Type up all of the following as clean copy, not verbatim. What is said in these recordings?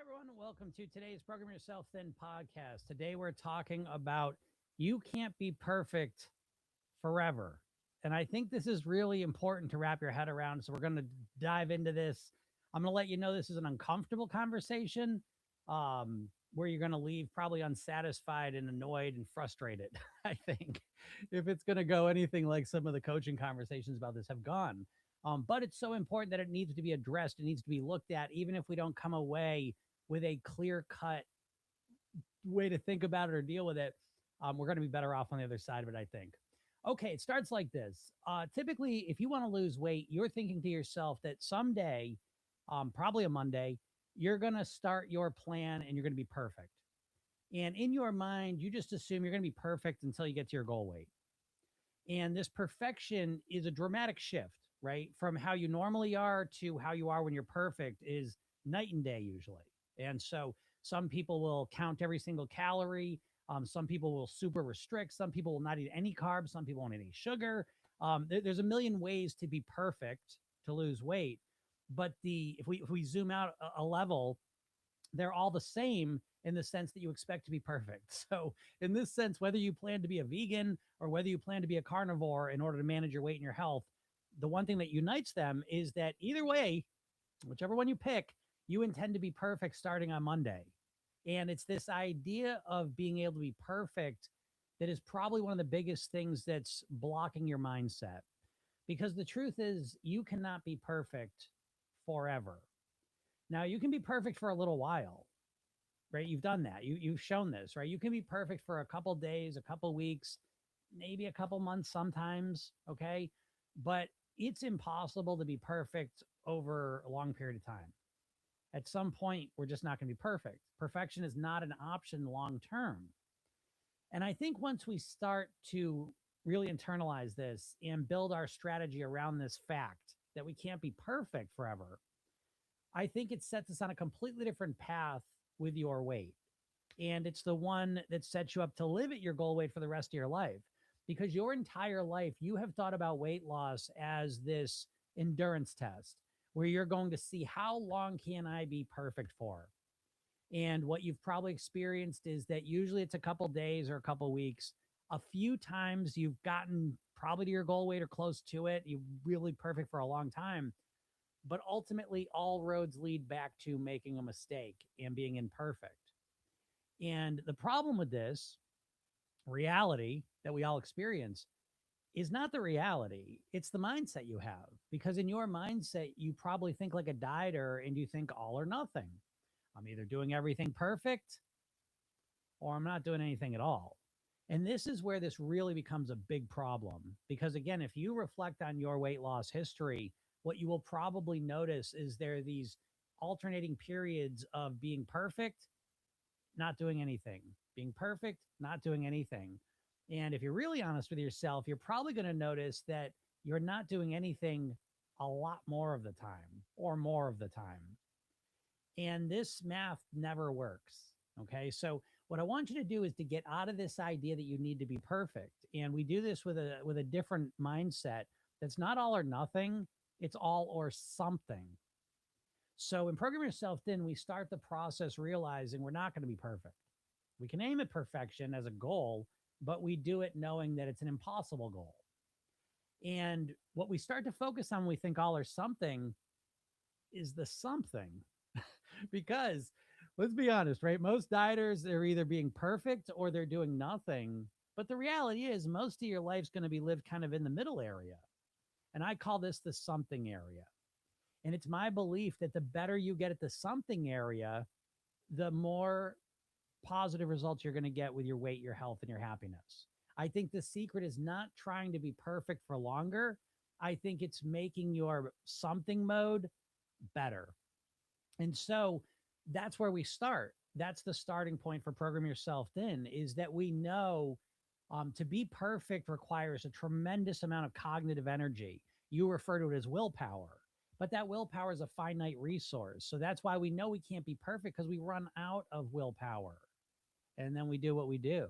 everyone. Welcome to today's Program Yourself Thin podcast. Today, we're talking about you can't be perfect forever. And I think this is really important to wrap your head around. So, we're going to dive into this. I'm going to let you know this is an uncomfortable conversation where you're going to leave probably unsatisfied and annoyed and frustrated. I think if it's going to go anything like some of the coaching conversations about this have gone. But it's so important that it needs to be addressed. It needs to be looked at, even if we don't come away with a clear cut way to think about it or deal with it. We're going to be better off on the other side of it, I think. Okay, it starts like this. Typically, if you want to lose weight, you're thinking to yourself that someday, probably a Monday, you're going to start your plan and you're going to be perfect. And in your mind, you just assume you're going to be perfect until you get to your goal weight. And this perfection is a dramatic shift, right? From how you normally are to how you are when you're perfect is night and day usually. And so some people will count every single calorie. Some people will super restrict. Some people will not eat any carbs. Some people won't eat any sugar. There's a million ways to be perfect to lose weight. But if we zoom out a level, they're all the same in the sense that you expect to be perfect. So, in this sense, whether you plan to be a vegan or whether you plan to be a carnivore in order to manage your weight and your health, the one thing that unites them is that either way, whichever one you pick, you intend to be perfect starting on Monday. And it's this idea of being able to be perfect that is probably one of the biggest things that's blocking your mindset. Because the truth is, you cannot be perfect forever. Now, you can be perfect for a little while, right? You've done that. You've shown this, right? You can be perfect for a couple days, a couple weeks, maybe a couple months sometimes, okay? But it's impossible to be perfect over a long period of time. At some point, we're just not going to be perfect. Perfection is not an option long term. And I think once we start to really internalize this and build our strategy around this fact that we can't be perfect forever, I think it sets us on a completely different path with your weight. And it's the one that sets you up to live at your goal weight for the rest of your life. Because your entire life, you have thought about weight loss as this endurance test where you're going to see how long can I be perfect for. And what you've probably experienced is that usually it's a couple days or a couple weeks. A few times you've gotten probably to your goal weight or close to it. You're really perfect for a long time. But ultimately, all roads lead back to making a mistake and being imperfect. And the problem with this reality that we all experience is not the reality, it's the mindset you have. Because in your mindset, you probably think like a dieter and you think all or nothing. I'm either doing everything perfect or I'm not doing anything at all. And this is where this really becomes a big problem. Because again, if you reflect on your weight loss history, what you will probably notice is there are these alternating periods of being perfect, not doing anything, being perfect, not doing anything. And if you're really honest with yourself, you're probably going to notice that you're not doing anything a lot more of the time or more of the time. And this math never works. Okay. So what I want you to do is to get out of this idea that you need to be perfect. And we do this with a different mindset that's not all or nothing. It's all or something. So in Program Yourself Thin, we start the process realizing we're not going to be perfect. We can aim at perfection as a goal, but we do it knowing that it's an impossible goal. And what we start to focus on when we think all or something is the something. Because let's be honest, right? Most dieters are either being perfect or they're doing nothing. But the reality is, most of your life's going to be lived kind of in the middle area. And I call this the something area. And it's my belief that the better you get at the something area, the more positive results you're going to get with your weight, your health, and your happiness. I think the secret is not trying to be perfect for longer. I think it's making your something mode better. And so that's where we start. That's the starting point for Program Yourself Thin, is that we know to be perfect requires a tremendous amount of cognitive energy. You refer to it as willpower, but that willpower is a finite resource. So that's why we know we can't be perfect, because we run out of willpower and then we do what we do.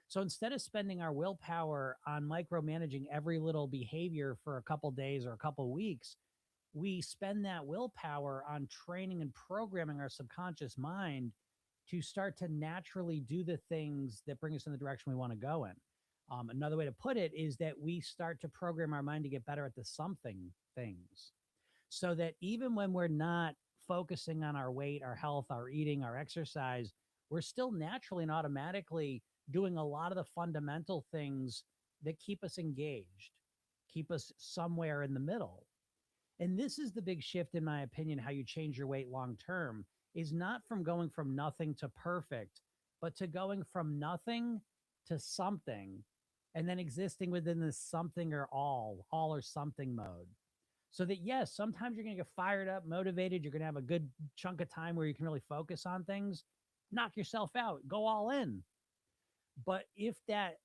So instead of spending our willpower on micromanaging every little behavior for a couple days or a couple weeks, we spend that willpower on training and programming our subconscious mind to start to naturally do the things that bring us in the direction we want to go in. Another way to put it is that we start to program our mind to get better at the something things, so that even when we're not focusing on our weight, our health, our eating, our exercise, we're still naturally and automatically doing a lot of the fundamental things that keep us engaged, keep us somewhere in the middle. And this is the big shift, in my opinion, how you change your weight long term is not from going from nothing to perfect, but to going from nothing to something and then existing within this something or all or something mode. So that, yes, sometimes you're going to get fired up, motivated. You're going to have a good chunk of time where you can really focus on things, knock yourself out, go all in. But if that,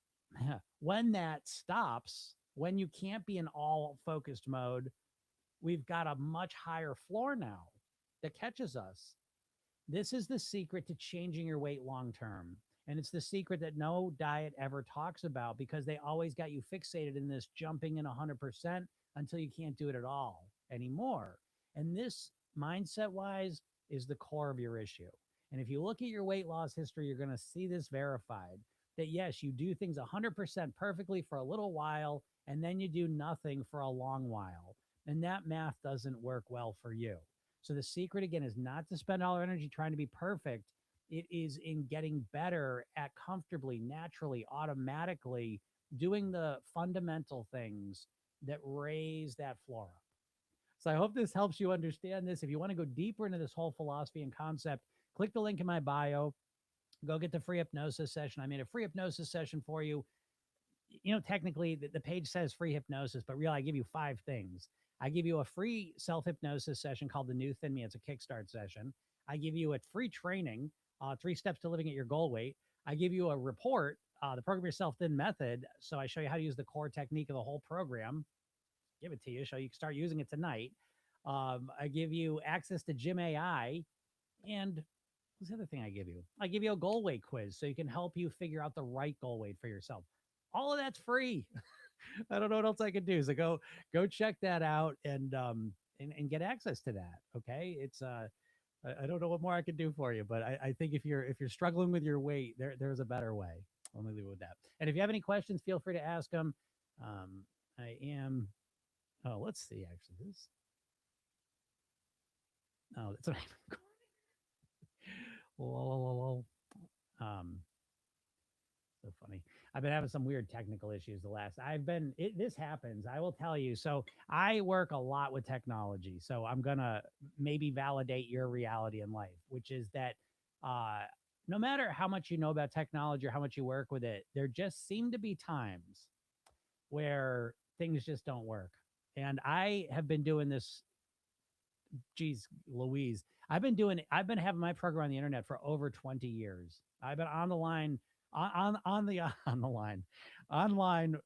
when that stops, when you can't be in all focused mode, we've got a much higher floor now that catches us. This is the secret to changing your weight long term. And it's the secret that no diet ever talks about, because they always got you fixated in this jumping in 100% until you can't do it at all anymore. And this, mindset wise, is the core of your issue. And if you look at your weight loss history, you're going to see this verified, that yes, you do things 100% perfectly for a little while, and then you do nothing for a long while. And that math doesn't work well for you. So the secret, again, is not to spend all our energy trying to be perfect. It is in getting better at comfortably, naturally, automatically doing the fundamental things that raise that floor up. So I hope this helps you understand this. If you want to go deeper into this whole philosophy and concept, click the link in my bio. Go get the free hypnosis session. I made a free hypnosis session for you. You know, technically the page says free hypnosis, but really I give you 5 things. I give you a free self-hypnosis session called The New Thin Me. It's a kickstart session. I give you a free training, 3 steps to living at your goal weight. I give you a report, the Program Yourself Thin method. So I show you how to use the core technique of the whole program. Give it to you so you can start using it tonight. I give you access to Gym AI. And what's the other thing I give you? I give you a goal weight quiz so you can help you figure out the right goal weight for yourself. All of that's free. I don't know what else I could do. So go check that out and get access to that. Okay. It's I don't know what more I could do for you, but I think if you're struggling with your weight, there's a better way. I'll leave it with that. And if you have any questions, feel free to ask them. I am let's see, actually. This that's what I'm Whoa. So funny. I've been having some weird technical issues the last. This happens. I will tell you. So I work a lot with technology. So I'm going to maybe validate your reality in life, which is that uh, no matter how much you know about technology or how much you work with it, there just seem to be times where things just don't work. And I have been doing this, geez, Louise. I've been having my program on the internet for over 20 years. I've been on the line, on the on the line, online,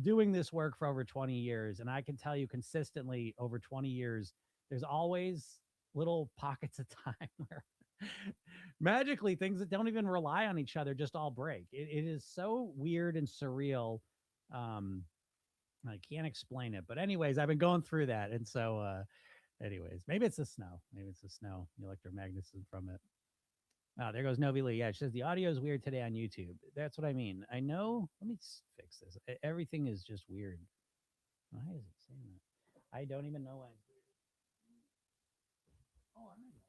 doing this work for over 20 years. And I can tell you consistently over 20 years, there's always little pockets of time where magically things that don't even rely on each other just all break. It is so weird and surreal. I can't explain it. But anyways, I've been going through that. And so anyways, maybe it's the snow. Maybe it's the snow, the electromagnetism from it. Oh, there goes Novi Lee. Yeah, she says the audio is weird today on YouTube. That's what I mean. I know. Let me fix this. Everything is just weird. Why is it saying that? I don't even know why. Oh, I know why.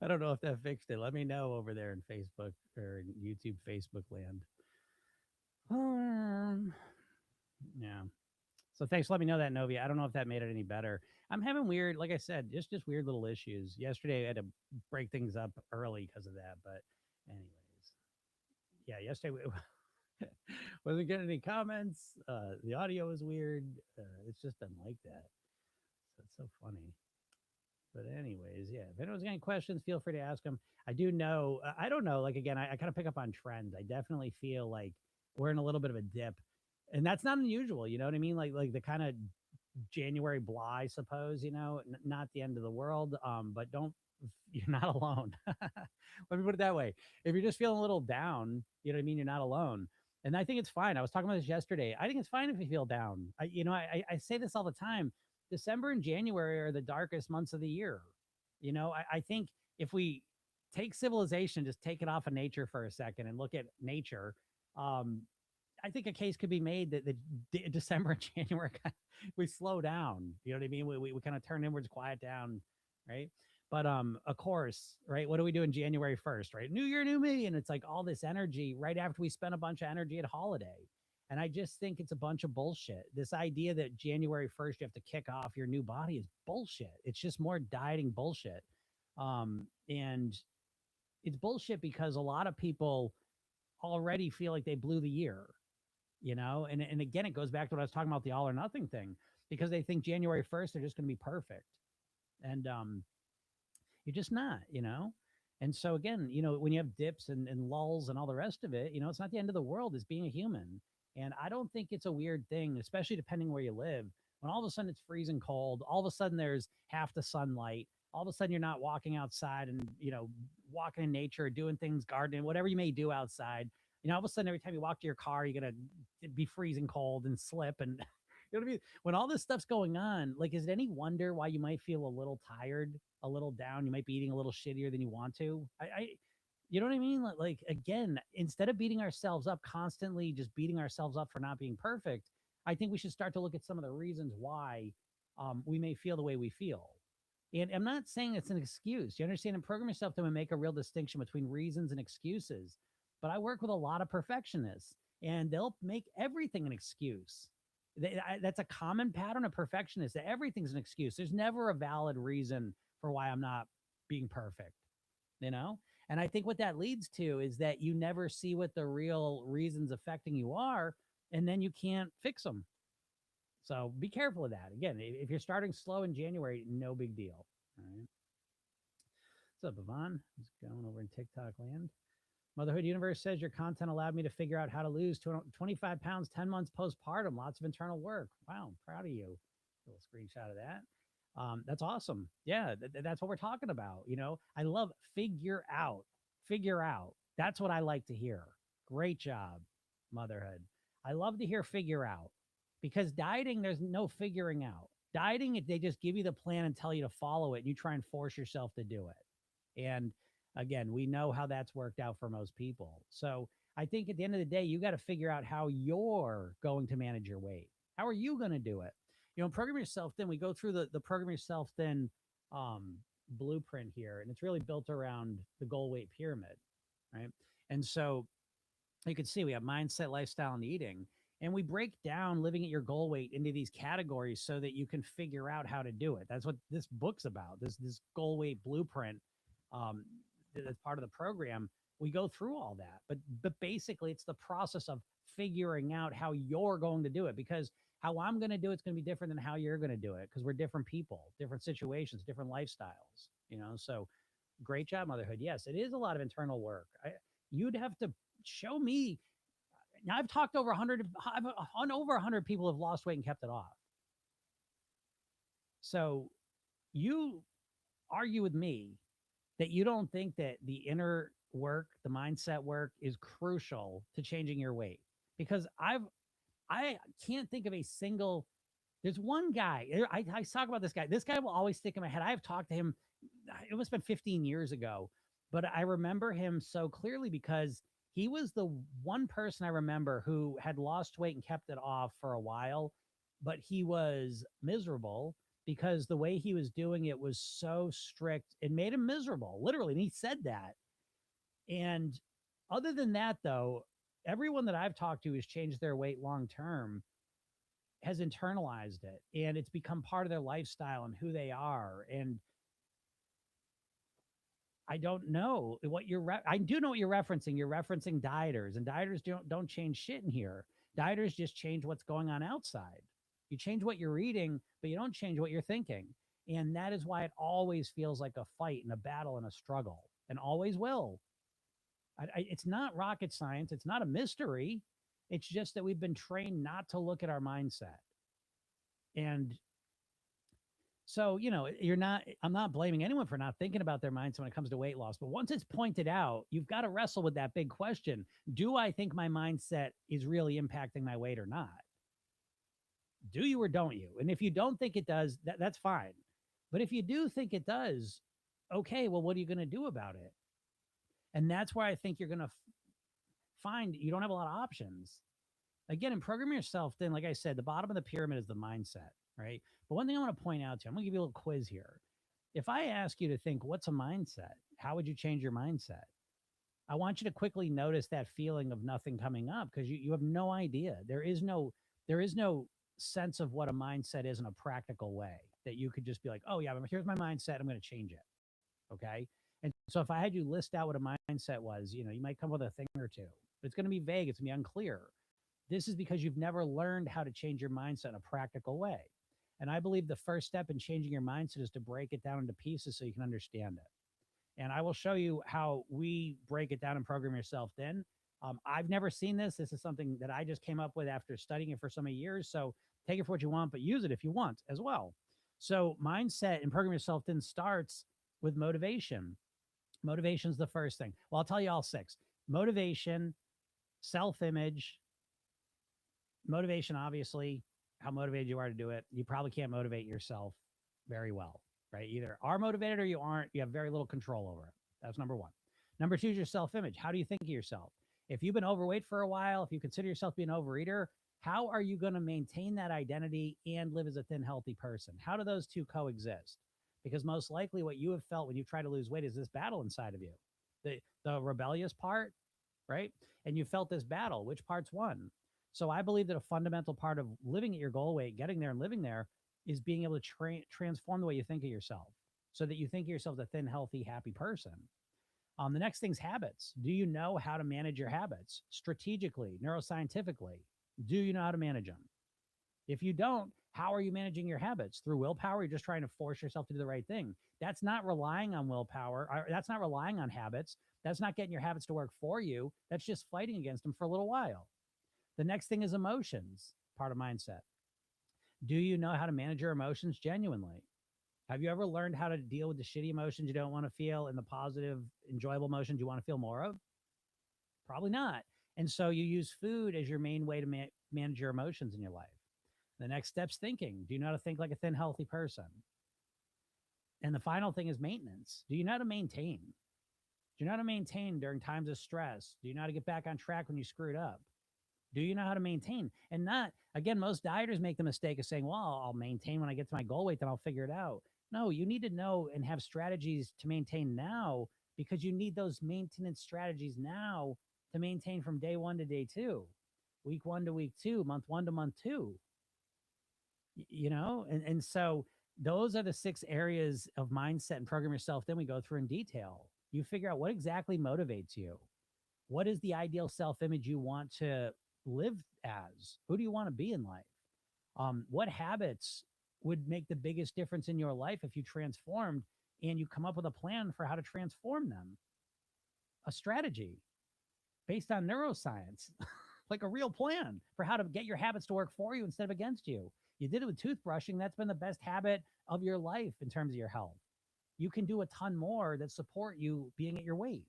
I don't know if that fixed it. Let me know over there in Facebook or in YouTube, Facebook land. Yeah. So thanks for letting me know that, Novi. I don't know if that made it any better. I'm having weird, like I said, just weird little issues. Yesterday I had to break things up early because of that. But anyways, yeah, yesterday we wasn't getting any comments. The audio is weird. It's just been like that. So it's so funny. But anyways, yeah. If anyone's got any questions, feel free to ask them. I do know. I don't know. Like again, I kind of pick up on trends. I definitely feel like we're in a little bit of a dip, and that's not unusual. You know what I mean? Like the kind of January blah, I suppose. Not the end of the world. But don't you're not alone. Let me put it that way. If you're just feeling a little down, you know what I mean. You're not alone. And I think it's fine. I was talking about this yesterday. I think it's fine if you feel down. I say this all the time. December and January are the darkest months of the year. I think if we take civilization, just take it off of nature for a second and look at nature, um, I think a case could be made that December and January we slow down. You know what I mean? We kind of turn inwards, quiet down, right? But of course, right? What do we do in January 1st, right? New year, new me, and it's like all this energy right after we spend a bunch of energy at holiday. And I just think it's a bunch of bullshit. This idea that January 1st you have to kick off your new body is bullshit. It's just more dieting bullshit. And it's bullshit because a lot of people already feel like they blew the year, and again, it goes back to what I was talking about, the all or nothing thing, because they think January 1st they're just going to be perfect. And you're just not. And so again, when you have dips and lulls and all the rest of it, it's not the end of the world. It's being a human. And I don't think it's a weird thing, especially depending where you live, when all of a sudden it's freezing cold, all of a sudden there's half the sunlight, all of a sudden you're not walking outside and walking in nature, doing things, gardening, whatever you may do outside. All of a sudden every time you walk to your car you're gonna be freezing cold and slip, and you know what I mean? When all this stuff's going on, like, is it any wonder why you might feel a little tired, a little down? You might be eating a little shittier than you want to. You know what I mean? Like again, instead of beating ourselves up constantly, just beating ourselves up for not being perfect, I think we should start to look at some of the reasons why we may feel the way we feel. And I'm not saying it's an excuse. You understand? And program yourself to make a real distinction between reasons and excuses. But I work with a lot of perfectionists, and they'll make everything an excuse. That's a common pattern of perfectionists, that everything's an excuse. There's never a valid reason for why I'm not being perfect, you know? And I think what that leads to is that you never see what the real reasons affecting you are, and then you can't fix them. So be careful of that. Again, if you're starting slow in January, no big deal. All right. What's up, Yvonne? Just going over in TikTok land. Motherhood Universe says your content allowed me to figure out how to lose 25 pounds 10 months postpartum. Lots of internal work. Wow, I'm proud of you. A little screenshot of that. That's awesome. Yeah, that's what we're talking about. I love figure out. Figure out. That's what I like to hear. Great job, motherhood. I love to hear figure out, because dieting, there's no figuring out. Dieting, they just give you the plan and tell you to follow it, and you try and force yourself to do it. And again, we know how that's worked out for most people. So I think at the end of the day, you got to figure out how you're going to manage your weight. How are you going to do it? Program yourself thin. We go through the program yourself thin blueprint here, and it's really built around the goal weight pyramid, right? And so you can see we have mindset, lifestyle, and eating. And we break down living at your goal weight into these categories so that you can figure out how to do it. That's what this book's about. This goal weight blueprint. That's part of the program. We go through all that, but basically it's the process of figuring out how you're going to do it, because how I'm going to do it's going to be different than how you're going to do it, because we're different people, different situations, different lifestyles, so great job, motherhood. Yes, it is a lot of internal work. You'd have to show me. Now I've talked over 100, on over 100 people have lost weight and kept it off. So you argue with me that you don't think that the inner work, the mindset work is crucial to changing your weight. Because I can't think of a single, there's one guy, I talk about this guy. This guy will always stick in my head. I've talked to him, it must have been 15 years ago, but I remember him so clearly because he was the one person I remember who had lost weight and kept it off for a while, but he was miserable because the way he was doing it was so strict. It made him miserable, literally. And he said that. And other than that, though, everyone that I've talked to who's changed their weight long term has internalized it, and it's become part of their lifestyle and who they are. And I don't know what I do know what you're referencing. You're referencing dieters, and dieters don't change shit in here. Dieters just change what's going on outside. You change what you're eating, but you don't change what you're thinking. And that is why it always feels like a fight and a battle and a struggle, and always will. It's not rocket science. It's not a mystery. It's just that we've been trained not to look at our mindset. And so, I'm not blaming anyone for not thinking about their mindset when it comes to weight loss. But once it's pointed out, you've got to wrestle with that big question. Do I think my mindset is really impacting my weight or not? Do you or don't you? And if you don't think it does, that's fine. But if you do think it does, okay, well, what are you going to do about it? And that's where I think you're going to find you don't have a lot of options. Again, in programming yourself, then, like I said, the bottom of the pyramid is the mindset, right? But one thing I want to point out to you, I'm going to give you a little quiz here. If I ask you to think, what's a mindset? How would you change your mindset? I want you to quickly notice that feeling of nothing coming up because you have no idea. There is no sense of what a mindset is in a practical way that you could just be like, oh yeah, here's my mindset. I'm going to change it. Okay. And so if I had you list out what a mindset was, you might come with a thing or two, but it's going to be vague. It's going to be unclear. This is because you've never learned how to change your mindset in a practical way. And I believe the first step in changing your mindset is to break it down into pieces so you can understand it. And I will show you how we break it down and program yourself then. I've never seen this. This is something that I just came up with after studying it for so many years. So take it for what you want, but use it if you want as well. So mindset and program yourself then starts with motivation. Motivation is the first thing. Well, I'll tell you all six. Motivation, self-image, motivation, obviously, how motivated you are to do it. You probably can't motivate yourself very well, right? Either are motivated or you aren't. You have very little control over it. That's number one. Number two is your self-image. How do you think of yourself? If you've been overweight for a while, if you consider yourself to be an overeater, how are you going to maintain that identity and live as a thin, healthy person? How do those two coexist? Because most likely what you have felt when you try to lose weight is this battle inside of you, the rebellious part, right? And you felt this battle. Which part's won? So I believe that a fundamental part of living at your goal weight, getting there and living there, is being able to transform the way you think of yourself so that you think of yourself as a thin, healthy, happy person. The next thing's habits. Do you know how to manage your habits strategically, neuroscientifically? Do you know how to manage them? If you don't, how are you managing your habits? Through willpower? You're just trying to force yourself to do the right thing. That's not relying on willpower. That's not relying on habits. That's not getting your habits to work for you. That's just fighting against them for a little while. The next thing is emotions, part of mindset. Do you know how to manage your emotions genuinely? Have you ever learned how to deal with the shitty emotions you don't want to feel and the positive, enjoyable emotions you want to feel more of? Probably not. And so you use food as your main way to manage your emotions in your life. The next step's thinking. Do you know how to think like a thin, healthy person? And the final thing is maintenance. Do you know how to maintain? Do you know how to maintain during times of stress? Do you know how to get back on track when you screwed up? Do you know how to maintain? And not, again, most dieters make the mistake of saying, well, I'll maintain when I get to my goal weight, then I'll figure it out. No, you need to know and have strategies to maintain now because you need those maintenance strategies now to maintain from day one to day two, week one to week two, month one to month two. And so those are the six areas of mindset and program yourself. Then we go through in detail. You figure out what exactly motivates you. What is the ideal self-image you want to live as? Who do you want to be in life? What habits would make the biggest difference in your life if you transformed and you come up with a plan for how to transform them? A strategy based on neuroscience, like a real plan for how to get your habits to work for you instead of against you. You did it with toothbrushing. That's been the best habit of your life in terms of your health. You can do a ton more that support you being at your weight.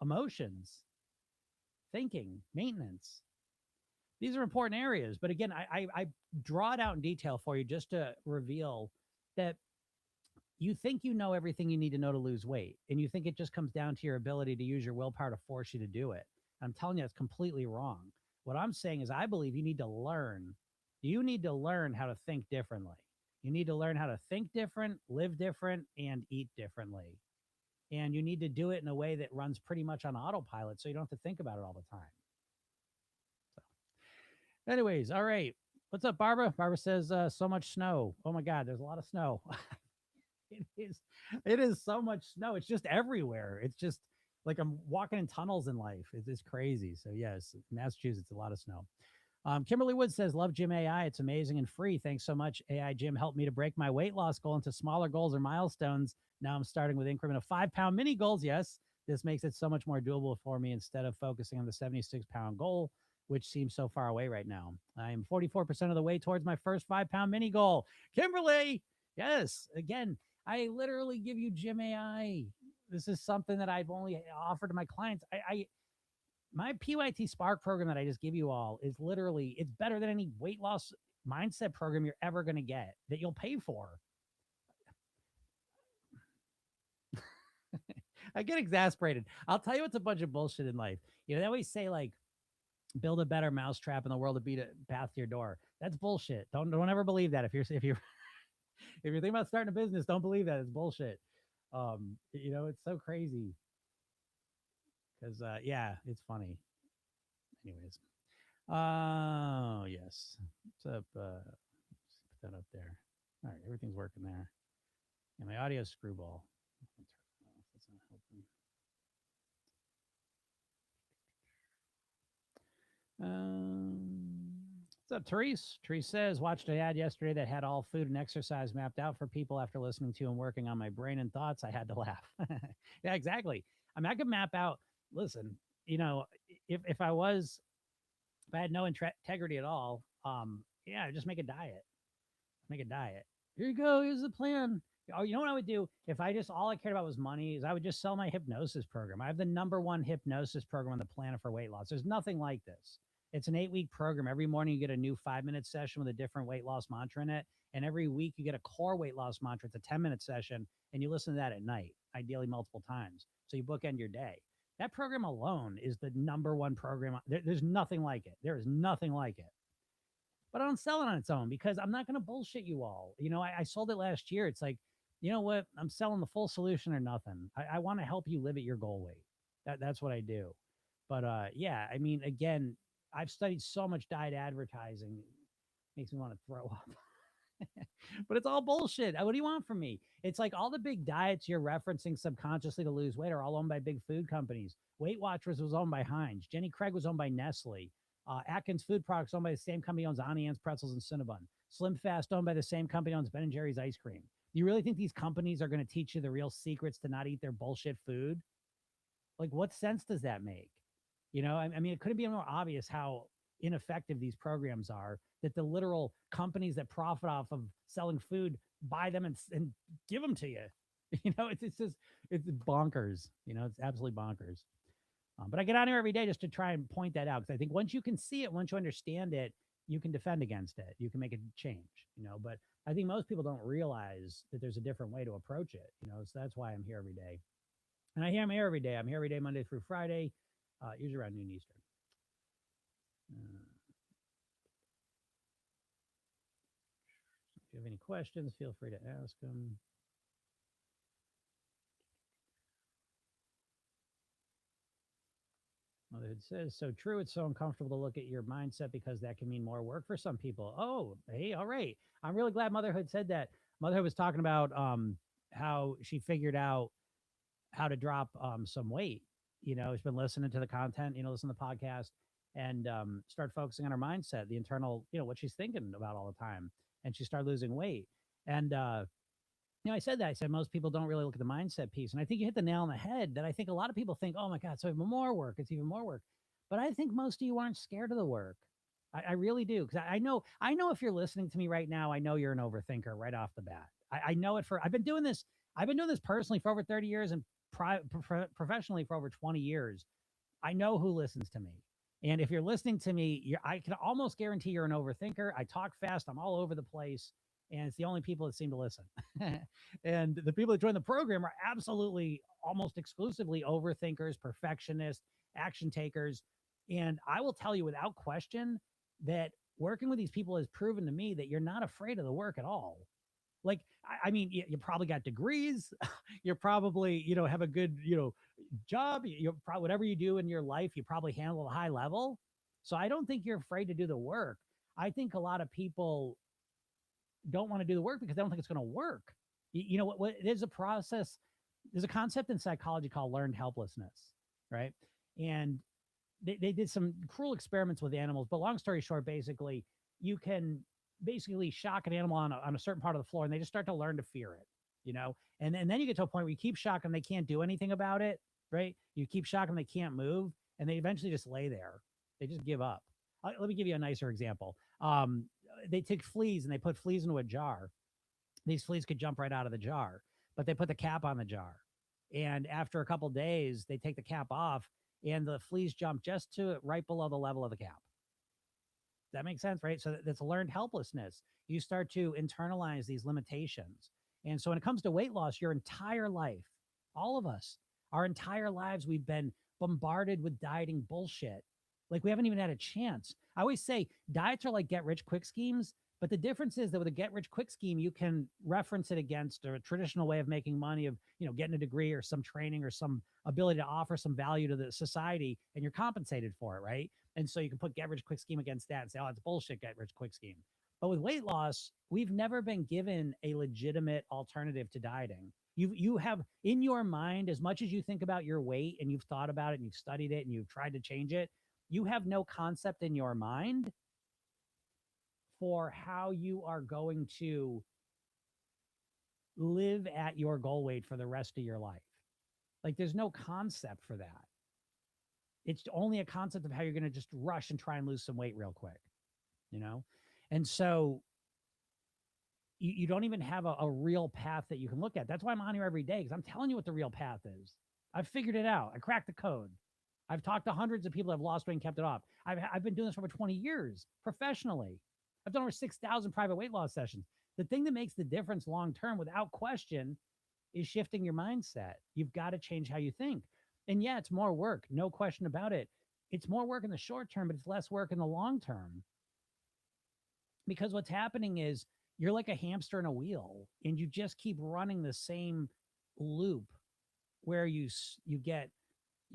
Emotions, thinking, maintenance. These are important areas. But again, I draw it out in detail for you just to reveal that you think you know everything you need to know to lose weight. And you think it just comes down to your ability to use your willpower to force you to do it. I'm telling you, it's completely wrong. What I'm saying is I believe you need to learn. You need to learn how to think differently. You need to learn how to think different, live different, and eat differently. And you need to do it in a way that runs pretty much on autopilot so you don't have to think about it all the time. So, anyways, all right. What's up, Barbara? Barbara says, so much snow. Oh my God, there's a lot of snow. It is so much snow. It's just everywhere. It's just like I'm walking in tunnels in life. It's crazy. So yes, Massachusetts, a lot of snow. Kimberly Wood says, love Gym AI. It's amazing and free. Thanks so much. AI Gym helped me to break my weight loss goal into smaller goals or milestones. Now I'm starting with increment of 5-pound mini goals. Yes, This makes it so much more doable for me instead of focusing on the 76-pound goal, which seems so far away right now. I am 44% of the way towards my first 5-pound mini goal. Kimberly, yes, again, I literally give you Gym AI. This is something that I've only offered to my clients. My PYT Spark program that I just give you all is literally, it's better than any weight loss mindset program you're ever going to get that you'll pay for. I get exasperated. I'll tell you what's a bunch of bullshit in life. You know, they always say like, build a better mousetrap in the world to beat a path to your door. That's bullshit. Don't ever believe that. If you're if you're thinking about starting a business, don't believe that. It's bullshit. You know, it's so crazy. Because yeah, it's funny. Anyways. Oh yes. What's up? Let's put that up there. All right, everything's working there. And my audio screwball. That's not helping. What's up, Therese? Therese says, watched an ad yesterday that had all food and exercise mapped out for people after listening to and working on my brain and thoughts. I had to laugh. Yeah, exactly. I mean, I could map out, listen, you know, if I had no integrity at all, yeah, just make a diet. Make a diet. Here you go. Here's the plan. Oh, you know what I would do if I just all I cared about was money is I would just sell my hypnosis program. I have the #1 hypnosis program on the planet for weight loss. There's nothing like this. It's an 8-week program. Every morning you get a new 5-minute session with a different weight loss mantra in it. And every week you get a core weight loss mantra. It's a 10-minute session. And you listen to that at night, ideally multiple times. So you bookend your day. That program alone is the #1 program. There's nothing like it. There is nothing like it. But I don't sell it on its own because I'm not going to bullshit you all. You know, I sold it last year. It's like, you know what? I'm selling the full solution or nothing. I want to help you live at your goal weight. That's what I do. But yeah, I mean, again, I've studied so much diet advertising. It makes me want to throw up. But it's all bullshit. What do you want from me? It's like all the big diets you're referencing subconsciously to lose weight are all owned by big food companies. Weight Watchers was owned by Heinz. Jenny Craig was owned by Nestle. Atkins Food Products owned by the same company owns Auntie Anne's Pretzels and Cinnabon. Slim Fast owned by the same company owns Ben & Jerry's ice cream. Do you really think these companies are going to teach you the real secrets to not eat their bullshit food? Like, what sense does that make? You know, I mean, it couldn't be more obvious how ineffective these programs are, that the literal companies that profit off of selling food buy them and give them to you. You know, it's just, it's bonkers. You know, it's absolutely bonkers. But I get on here every day just to try and point that out, because I think once you can see it, once you understand it, you can defend against it. You can make a change, you know. But I think most people don't realize that there's a different way to approach it, you know. So that's why I'm here every day. And I'm here every day. I'm here every day, Monday through Friday, usually around noon Eastern. If you have any questions, feel free to ask them. Motherhood says, so true. It's so uncomfortable to look at your mindset because that can mean more work for some people. Oh, hey, all right. I'm really glad Motherhood said that. Motherhood was talking about how she figured out how to drop some weight. You know, she's been listening to the content, you know, listen to the podcast and start focusing on her mindset, the internal, you know, what she's thinking about all the time. And she started losing weight. And you know, I said that. I said most people don't really look at the mindset piece. And I think you hit the nail on the head that I think a lot of people think, oh my God, so even more work. It's even more work. But I think most of you aren't scared of the work. I really do. Because I know if you're listening to me right now, I know you're an overthinker right off the bat. I know it I've been doing this personally for over 30 years and professionally for over 20 years. I know who listens to me. And if you're listening to me, I can almost guarantee you're an overthinker. I talk fast. I'm all over the place. And it's the only people that seem to listen. And the people that join the program are absolutely almost exclusively overthinkers, perfectionists, action takers. And I will tell you without question that working with these people has proven to me that you're not afraid of the work at all. Like, I mean, you probably got degrees. You're probably, you know, have a good, you know, job. You probably, whatever you do in your life, you probably handle at a high level. So I don't think you're afraid to do the work. I think a lot of people don't want to do the work because they don't think it's going to work. You know what there's a process, there's a concept in psychology called learned helplessness, right? And they did some cruel experiments with animals, but long story short, basically you can basically shock an animal on a certain part of the floor and they just start to learn to fear it, you know. And then you get to a point where you keep shocking them, they can't do anything about it, right? You keep shocking them, they can't move, and they eventually just lay there. They just give up. Let me give you a nicer example. They take fleas and they put fleas into a jar. These fleas could jump right out of the jar, but they put the cap on the jar. And after a couple days, they take the cap off and the fleas jump just to right below the level of the cap. That makes sense, right? So that's learned helplessness. You start to internalize these limitations. And so when it comes to weight loss, your entire life, all of us, our entire lives, we've been bombarded with dieting bullshit. Like we haven't even had a chance. I always say diets are like get rich quick schemes, but the difference is that with a get rich quick scheme, you can reference it against a traditional way of making money of, getting a degree or some training or some ability to offer some value to the society, and you're compensated for it, right? And so you can put get rich quick scheme against that and say, oh, it's bullshit, get rich quick scheme. But with weight loss, we've never been given a legitimate alternative to dieting. You have in your mind, as much as you think about your weight and you've thought about it and you've studied it and you've tried to change it, you have no concept in your mind for how you are going to live at your goal weight for the rest of your life. Like there's no concept for that. It's only a concept of how you're going to just rush and try and lose some weight real quick, you know? And so you don't even have a real path that you can look at. That's why I'm on here every day, because I'm telling you what the real path is. I've figured it out. I cracked the code. I've talked to hundreds of people that have lost weight and kept it off. I've been doing this for over 20 years professionally. I've done over 6,000 private weight loss sessions. The thing that makes the difference long term, without question, is shifting your mindset. You've got to change how you think. And yeah, it's more work, no question about it. It's more work in the short term, but it's less work in the long term. Because what's happening is you're like a hamster in a wheel, and you just keep running the same loop where you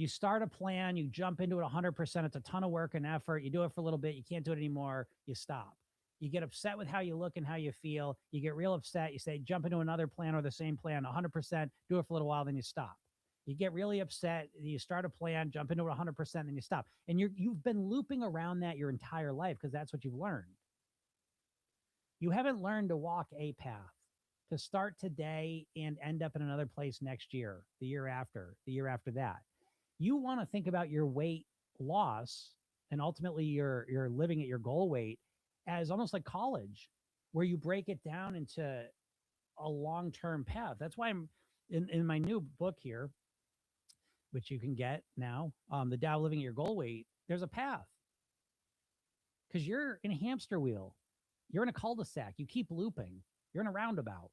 start a plan, you jump into it 100%. It's a ton of work and effort. You do it for a little bit, you can't do it anymore, you stop. You get upset with how you look and how you feel. You get real upset. You say, jump into another plan or the same plan, 100%, do it for a little while, then you stop. You get really upset. You start a plan, jump into it 100%, then you stop. And you've been looping around that your entire life because that's what you've learned. You haven't learned to walk a path, to start today and end up in another place next year, the year after that. You want to think about your weight loss and ultimately you're living at your goal weight as almost like college, where you break it down into a long-term path. That's why I'm in my new book here, which you can get now, the Tao Living at Your Goal Weight. There's a path because you're in a hamster wheel. You're in a cul-de-sac. You keep looping. You're in a roundabout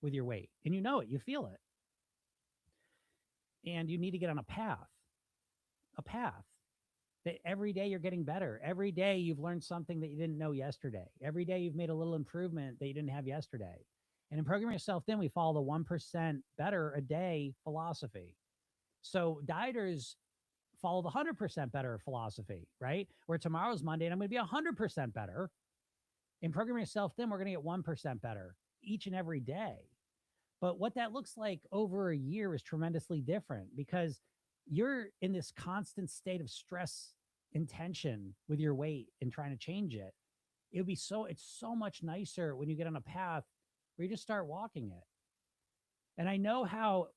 with your weight, and you know it. You feel it. And you need to get on a path that every day you're getting better. Every day you've learned something that you didn't know yesterday. Every day you've made a little improvement that you didn't have yesterday. And in Programming Yourself Thin, we follow the 1% better a day philosophy. So dieters follow the 100% better philosophy, right? Where tomorrow's Monday and I'm going to be 100% better. In Programming Yourself Thin, we're going to get 1% better each and every day. But what that looks like over a year is tremendously different because you're in this constant state of stress and tension with your weight and trying to change it. It's so much nicer when you get on a path where you just start walking it. And I know how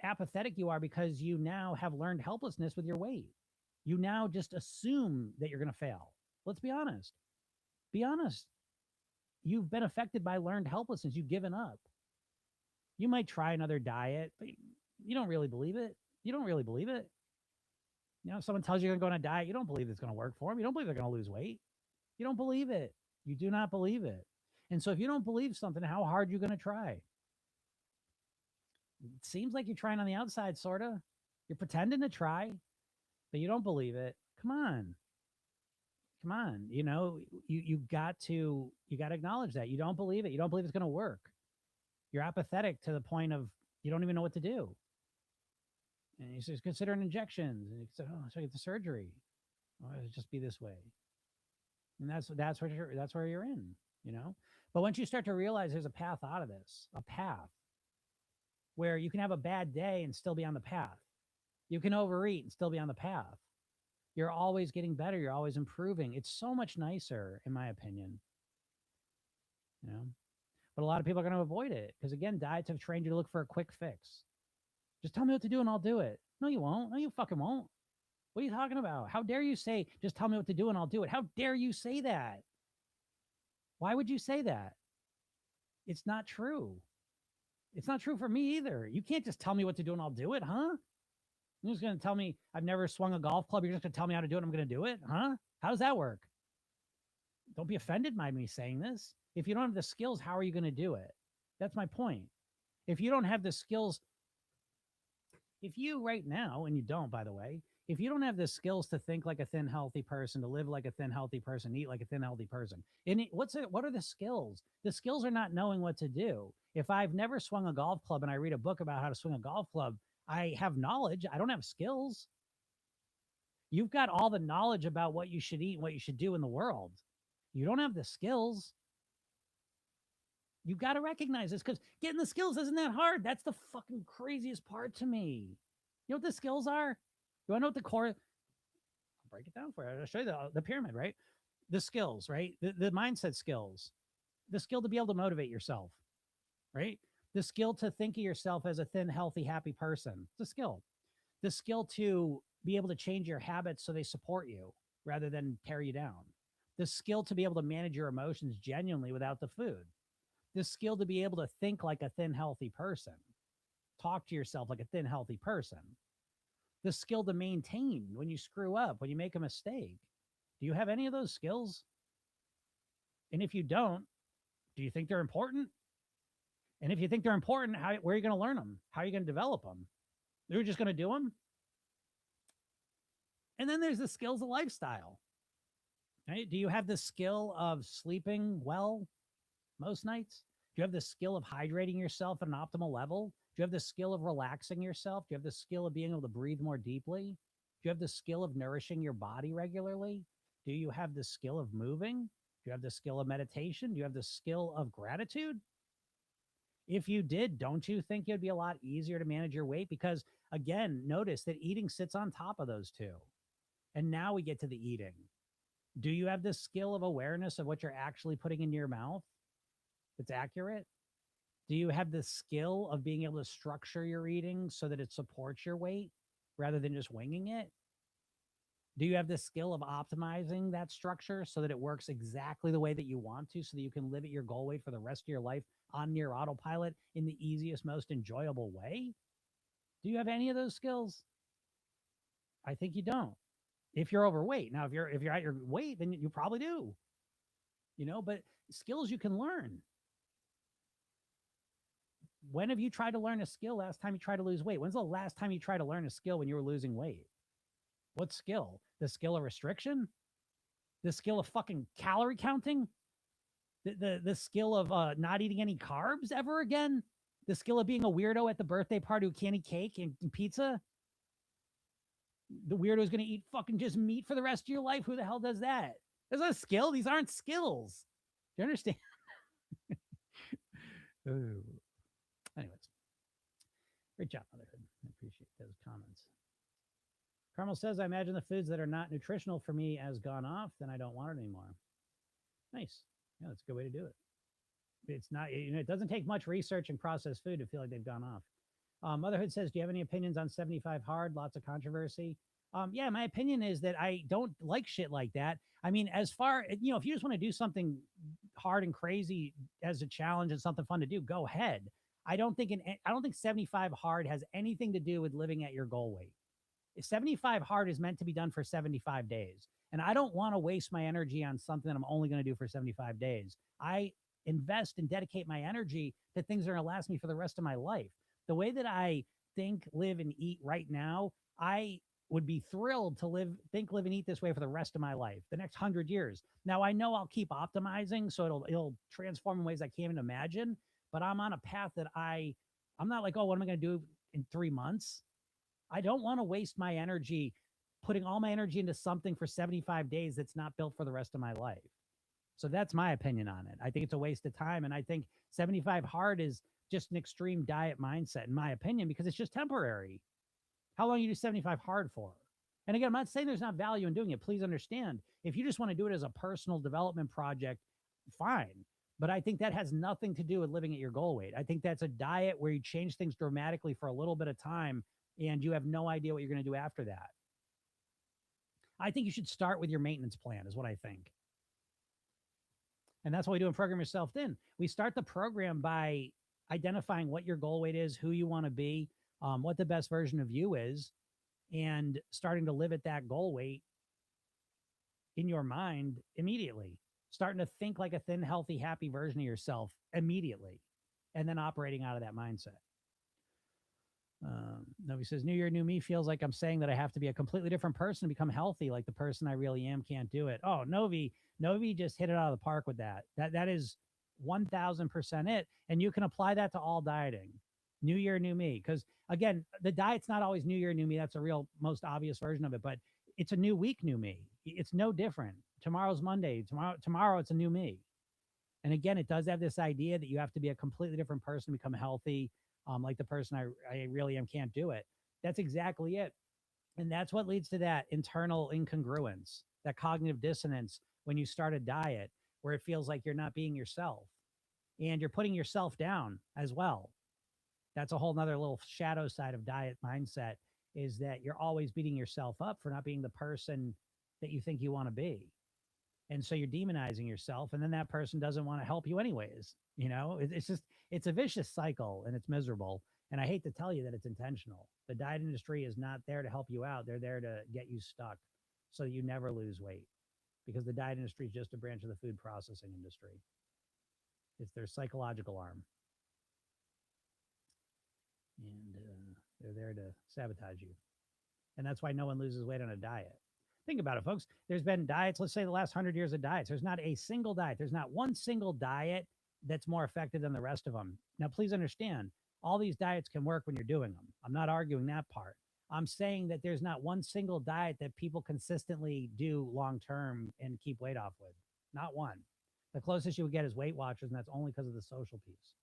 apathetic you are because you now have learned helplessness with your weight. You now just assume that you're going to fail. Let's be honest. Be honest. You've been affected by learned helplessness. You've given up. You might try another diet, but you don't really believe it. You don't really believe it. If someone tells you you're going to go on a diet, you don't believe it's going to work for them. You don't believe they're going to lose weight. You don't believe it. You do not believe it. And so if you don't believe something, how hard are you going to try? It seems like you're trying on the outside, sort of. You're pretending to try, but you don't believe it. Come on. You got to acknowledge that. You don't believe it. You don't believe it's going to work. You're apathetic to the point of you don't even know what to do. And he says, consider an injections. And he said, oh, so I get the surgery. Oh, it'll just be this way. And that's where you're in, But once you start to realize there's a path out of this, a path where you can have a bad day and still be on the path. You can overeat and still be on the path. You're always getting better. You're always improving. It's so much nicer, in my opinion. But a lot of people are going to avoid it because, again, diets have trained you to look for a quick fix. Just tell me what to do and I'll do it. No, you won't. No, you fucking won't. What are you talking about? How dare you say, just tell me what to do and I'll do it? How dare you say that? Why would you say that? It's not true. It's not true for me either. You can't just tell me what to do and I'll do it, huh? You're just going to tell me I've never swung a golf club. You're just going to tell me how to do it. I'm going to do it, huh? How does that work? Don't be offended by me saying this. If you don't have the skills, how are you going to do it? That's my point. If you don't have the skills, if you right now, and you don't, by the way, if you don't have the skills to think like a thin, healthy person, to live like a thin, healthy person, eat like a thin, healthy person, what are the skills? The skills are not knowing what to do. If I've never swung a golf club and I read a book about how to swing a golf club, I have knowledge. I don't have skills. You've got all the knowledge about what you should eat and what you should do in the world. You don't have the skills. You've got to recognize this because getting the skills isn't that hard. That's the fucking craziest part to me. You know what the skills are? You want to know what the core? I'll break it down for you. I'll show you the pyramid, right? The skills, right? The mindset skills. The skill to be able to motivate yourself, right? The skill to think of yourself as a thin, healthy, happy person. It's a skill. The skill to be able to change your habits so they support you rather than tear you down. The skill to be able to manage your emotions genuinely without the food. The skill to be able to think like a thin, healthy person. Talk to yourself like a thin, healthy person. The skill to maintain when you screw up, when you make a mistake. Do you have any of those skills? And if you don't, do you think they're important? And if you think they're important, where are you going to learn them? How are you going to develop them? You're just going to do them? And then there's the skills of lifestyle. Right? Do you have the skill of sleeping well most nights? Do you have the skill of hydrating yourself at an optimal level? Do you have the skill of relaxing yourself? Do you have the skill of being able to breathe more deeply? Do you have the skill of nourishing your body regularly? Do you have the skill of moving? Do you have the skill of meditation? Do you have the skill of gratitude? If you did, don't you think it'd be a lot easier to manage your weight? Because again, notice that eating sits on top of those two. And now we get to the eating. Do you have the skill of awareness of what you're actually putting into your mouth that's accurate? Do you have the skill of being able to structure your eating so that it supports your weight rather than just winging it? Do you have the skill of optimizing that structure so that it works exactly the way that you want to, so that you can live at your goal weight for the rest of your life on near autopilot in the easiest, most enjoyable way? Do you have any of those skills? I think you don't. If you're overweight. Now, if you're at your weight, then you probably do. But skills you can learn. When have you tried to learn a skill last time you tried to lose weight? When's the last time you tried to learn a skill when you were losing weight? What skill? The skill of restriction? The skill of fucking calorie counting? The skill of not eating any carbs ever again? The skill of being a weirdo at the birthday party who can't eat cake and pizza? The weirdo is going to eat fucking just meat for the rest of your life? Who the hell does that? That's not a skill. These aren't skills. Do you understand? Anyways, great job, Motherhood. I appreciate those comments. Carmel says, I imagine the foods that are not nutritional for me has gone off, then I don't want it anymore. Nice. Yeah, that's a good way to do it. It's not, it doesn't take much research and processed food to feel like they've gone off. Motherhood says, do you have any opinions on 75 hard? Lots of controversy. Yeah, my opinion is that I don't like shit like that. I mean, as far, if you just want to do something hard and crazy as a challenge and something fun to do, go ahead. I don't think 75 hard has anything to do with living at your goal weight. 75 hard is meant to be done for 75 days. And I don't want to waste my energy on something that I'm only going to do for 75 days. I invest and dedicate my energy to things that are going to last me for the rest of my life. The way that I think, live, and eat right now, I would be thrilled to live, and eat this way for the rest of my life, the next 100 years. Now, I know I'll keep optimizing, so it'll transform in ways I can't even imagine, but I'm on a path that I'm not like, oh, what am I going to do in 3 months? I don't want to waste my energy putting all my energy into something for 75 days that's not built for the rest of my life. So that's my opinion on it. I think it's a waste of time. And I think 75 hard is just an extreme diet mindset, in my opinion, because it's just temporary. How long you do 75 hard for? And again, I'm not saying there's not value in doing it. Please understand, if you just want to do it as a personal development project, fine. But I think that has nothing to do with living at your goal weight. I think that's a diet where you change things dramatically for a little bit of time and you have no idea what you're going to do after that. I think you should start with your maintenance plan, is what I think. And that's what we do in Program Yourself Thin. We start the program by identifying what your goal weight is, who you want to be, what the best version of you is, and starting to live at that goal weight in your mind immediately. Starting to think like a thin, healthy, happy version of yourself immediately, and then operating out of that mindset. Novi says, New Year, new me feels like I'm saying that I have to be a completely different person to become healthy, like the person I really am can't do it. Oh, Novi just hit it out of the park with that. That is 1000% it. And you can apply that to all dieting. New Year, new me. Because again, the diet's not always New Year, new me. That's a real most obvious version of it, but it's a new week, new me. It's no different. Tomorrow's Monday. Tomorrow it's a new me. And again, it does have this idea that you have to be a completely different person to become healthy. Like the person I really am can't do it. That's exactly it. And that's what leads to that internal incongruence, that cognitive dissonance when you start a diet where it feels like you're not being yourself and you're putting yourself down as well. That's a whole nother little shadow side of diet mindset, is that you're always beating yourself up for not being the person that you think you want to be. And so you're demonizing yourself, and then that person doesn't want to help you anyways. It's a vicious cycle, and it's miserable. And I hate to tell you that it's intentional. The diet industry is not there to help you out. They're there to get you stuck so you never lose weight, because the diet industry is just a branch of the food processing industry. It's their psychological arm. And they're there to sabotage you. And that's why no one loses weight on a diet. Think about it, folks. There's been diets, let's say the last 100 years of diets. There's not a single diet. There's not one single diet that's more effective than the rest of them. Now, please understand, all these diets can work when you're doing them. I'm not arguing that part. I'm saying that there's not one single diet that people consistently do long term and keep weight off with. Not one. The closest you would get is Weight Watchers, and that's only because of the social piece.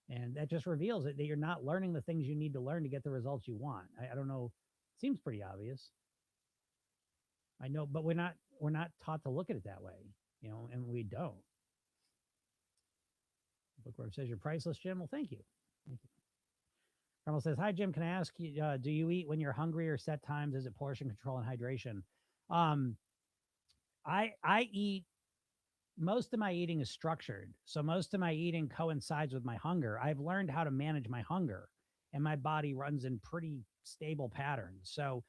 And that just reveals it, that you're not learning the things you need to learn to get the results you want. I don't know. It seems pretty obvious. I know, but we're not taught to look at it that way, and we don't. Bookworm says you're priceless, Jim. Well, thank you. Thank you. Carmel says, hi, Jim. Can I ask you, do you eat when you're hungry or set times? Is it portion control and hydration? I eat, most of my eating is structured. So most of my eating coincides with my hunger. I've learned how to manage my hunger, and my body runs in pretty stable patterns. So,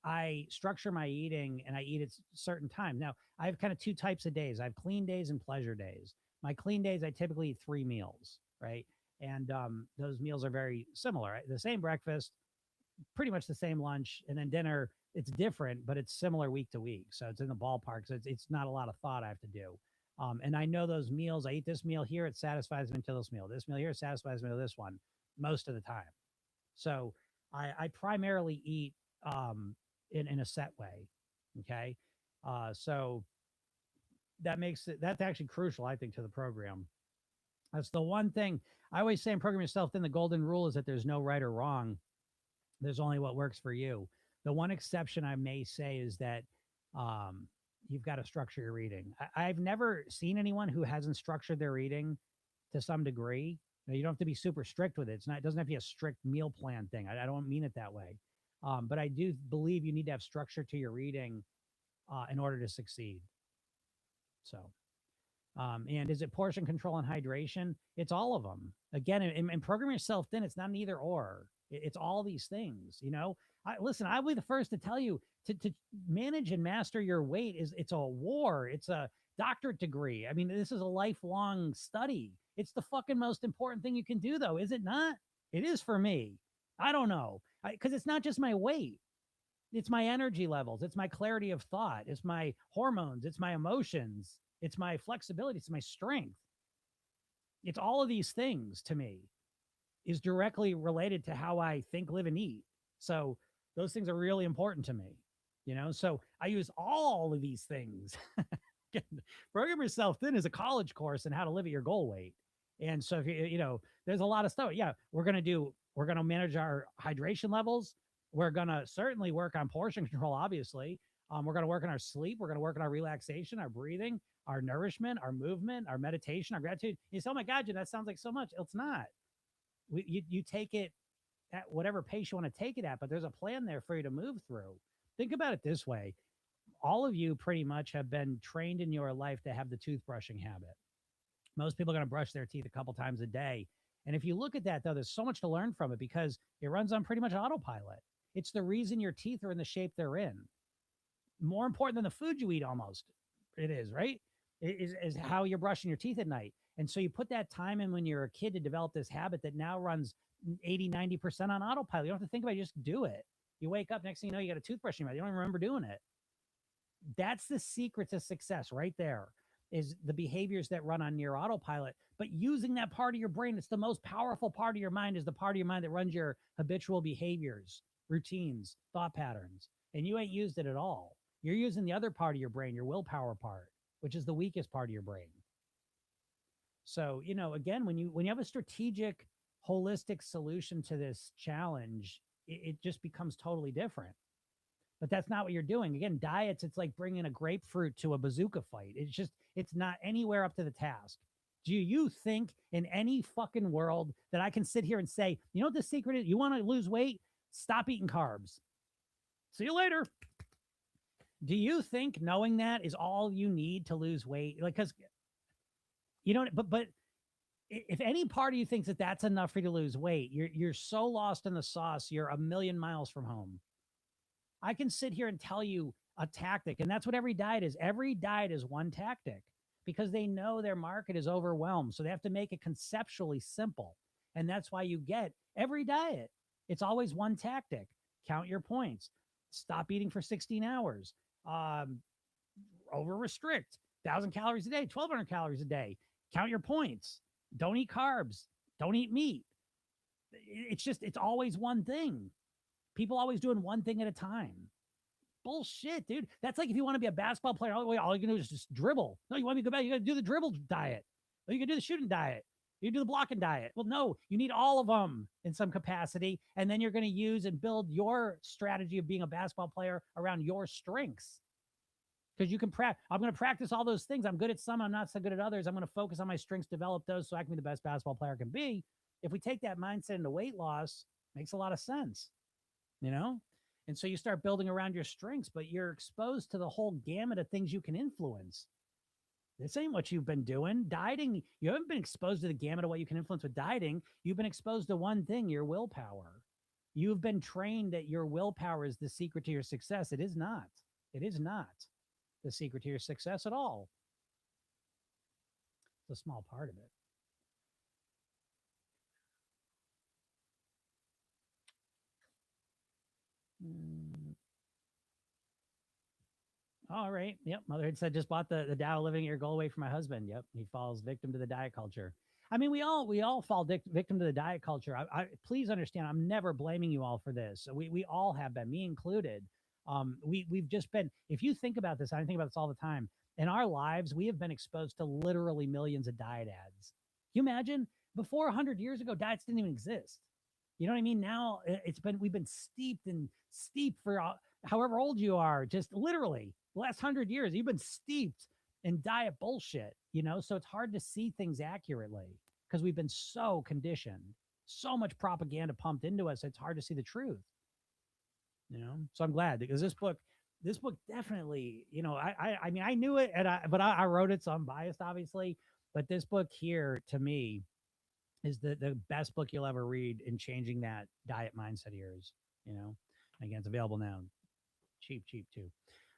I structure my eating and I eat at certain times. Now, I have kind of two types of days. I have clean days and pleasure days. My clean days, I typically eat 3 meals, right? And those meals are very similar. Right? The same breakfast, pretty much the same lunch, and then dinner. It's different, but it's similar week to week. So it's in the ballpark. So it's not a lot of thought I have to do. And I know those meals. I eat this meal here, it satisfies me until this meal. This meal here satisfies me to this one most of the time. So I primarily eat in a set way. Okay. So that's actually crucial, I think, to the program. That's the one thing I always say in Program Yourself Thin. The golden rule is that there's no right or wrong. There's only what works for you. The one exception I may say is that you've got to structure your eating. I've never seen anyone who hasn't structured their eating to some degree. You don't have to be super strict with it. It doesn't have to be a strict meal plan thing. I don't mean it that way. But I do believe you need to have structure to your eating in order to succeed. So, and is it portion control and hydration? It's all of them. Again, in Program Yourself Thin, it's not an either or. It's all these things. Listen, I'll be the first to tell you to manage and master your weight it's a war. It's a doctorate degree. I mean, this is a lifelong study. It's the fucking most important thing you can do, though, is it not? It is for me. I don't know. Because it's not just my weight. It's my energy levels. It's my clarity of thought. It's my hormones. It's my emotions. It's my flexibility. It's my strength. It's all of these things, to me, is directly related to how I think, live, and eat. So those things are really important to me, So I use all of these things. Program Yourself Thin is a college course in how to live at your goal weight. And so if there's a lot of stuff. Yeah, we're going to manage our hydration levels. We're going to certainly work on portion control, obviously. We're going to work on our sleep. We're going to work on our relaxation, our breathing, our nourishment, our movement, our meditation, our gratitude. You say, oh my God, Jim, that sounds like so much. It's not. You take it at whatever pace you want to take it at, but there's a plan there for you to move through. Think about it this way. All of you pretty much have been trained in your life to have the toothbrushing habit. Most people are going to brush their teeth a couple times a day. And if you look at that, though, there's so much to learn from it because it runs on pretty much autopilot. It's the reason your teeth are in the shape they're in. More important than the food you eat, almost. It is, right? Is how you're brushing your teeth at night. And so you put that time in when you're a kid to develop this habit that now runs 80, 90% on autopilot. You don't have to think about it, you just do it. You wake up, next thing you know, you got a toothbrush in your mouth. You don't even remember doing it. That's the secret to success right there, is the behaviors that run on your autopilot, but using that part of your brain. It's the most powerful part of your mind, is the part of your mind that runs your habitual behaviors, routines, thought patterns. And you ain't used it at all. You're using the other part of your brain, your willpower part, which is the weakest part of your brain. So, again, when you have a strategic, holistic solution to this challenge, it just becomes totally different. But that's not what you're doing. Again, diets, it's like bringing a grapefruit to a bazooka fight. It's not anywhere up to the task. Do you think in any fucking world that I can sit here and say, you know what the secret is? You want to lose weight? Stop eating carbs. See you later. Do you think knowing that is all you need to lose weight? Like, because, but if any part of you thinks that that's enough for you to lose weight, you're so lost in the sauce, you're a million miles from home. I can sit here and tell you a tactic, and that's what every diet is. Every diet is one tactic because they know their market is overwhelmed. So they have to make it conceptually simple. And that's why you get every diet. It's always one tactic. Count your points. Stop eating for 16 hours. Over restrict. 1,000 calories a day, 1,200 calories a day. Count your points. Don't eat carbs. Don't eat meat. It's always one thing. People always doing one thing at a time. Bullshit, dude. That's like if you want to be a basketball player, all you can do is just dribble. No, you want me to go back, you got to do the dribble diet. Or you can do the shooting diet. You do the blocking diet. Well, no, you need all of them in some capacity. And then you're going to use and build your strategy of being a basketball player around your strengths. Because you can I'm going to practice all those things. I'm good at some, I'm not so good at others. I'm going to focus on my strengths, develop those so I can be the best basketball player I can be. If we take that mindset into weight loss, makes a lot of sense. And so you start building around your strengths, but you're exposed to the whole gamut of things you can influence. This ain't what you've been doing. Dieting, you haven't been exposed to the gamut of what you can influence with dieting. You've been exposed to one thing, your willpower. You've been trained that your willpower is the secret to your success. It is not. It is not the secret to your success at all. It's a small part of it. All right. Yep. Motherhood said, just bought the Tao living your goal away from my husband. Yep. He falls victim to the diet culture. I mean, we all fall victim to the diet culture. Please understand, I'm never blaming you all for this. We all have been, me included. We've just been, if you think about this, I think about this all the time. In our lives, we have been exposed to literally millions of diet ads. Can you imagine? Before 100 years ago, diets didn't even exist. You know what I mean? Now we've been steeped for however old you are, just literally the last 100 years, you've been steeped in diet bullshit, so it's hard to see things accurately because we've been so conditioned, so much propaganda pumped into us. It's hard to see the truth, so I'm glad because this book definitely, I mean, I knew it but I wrote it, so I'm biased obviously, but this book here to me is the best book you'll ever read in changing that diet mindset of yours, Again, it's available now. Cheap too.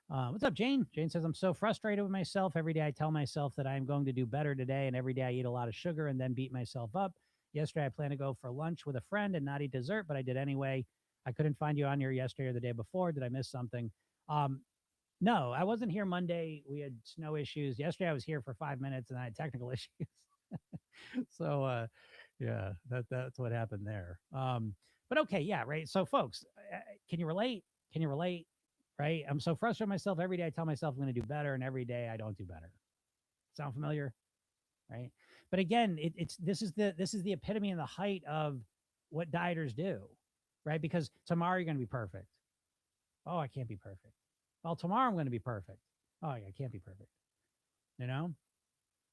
What's up, Jane? Jane says, I'm so frustrated with myself. Every day I tell myself that I'm going to do better today, and every day I eat a lot of sugar and then beat myself up. Yesterday I planned to go for lunch with a friend and not eat dessert, but I did anyway. I couldn't find you on here yesterday or the day before. Did I miss something? No, I wasn't here Monday. We had snow issues. Yesterday I was here for 5 minutes and I had technical issues. So yeah, that's what happened there. But okay, yeah, right. So folks, can you relate? Right? I'm so frustrated with myself. Every day I tell myself I'm going to do better, and every day I don't do better. Sound familiar? Right? But again, this is the epitome and the height of what dieters do, right? Because tomorrow you're going to be perfect. Oh, I can't be perfect. Well, tomorrow I'm going to be perfect. Oh, I can't be perfect. And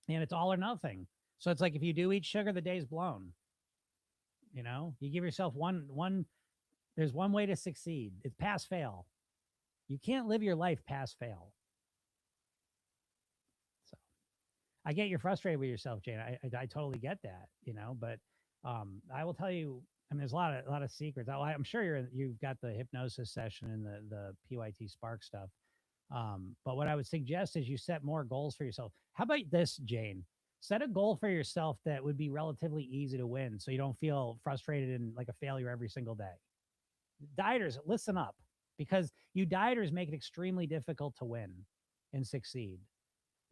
it's all or nothing. So it's like if you do eat sugar, the day's blown. You know, you give yourself one. There's one way to succeed. It's pass fail. You can't live your life pass fail. So I get you're frustrated with yourself, Jane. I totally get that, you know, but I will tell you, I mean, there's a lot of secrets. I'm sure you've got the hypnosis session and the PYT Spark stuff. But what I would suggest is you set more goals for yourself. How about this, Jane? Set a goal for yourself that would be relatively easy to win so you don't feel frustrated and like a failure every single day. Dieters, listen up, because you dieters make it extremely difficult to win and succeed.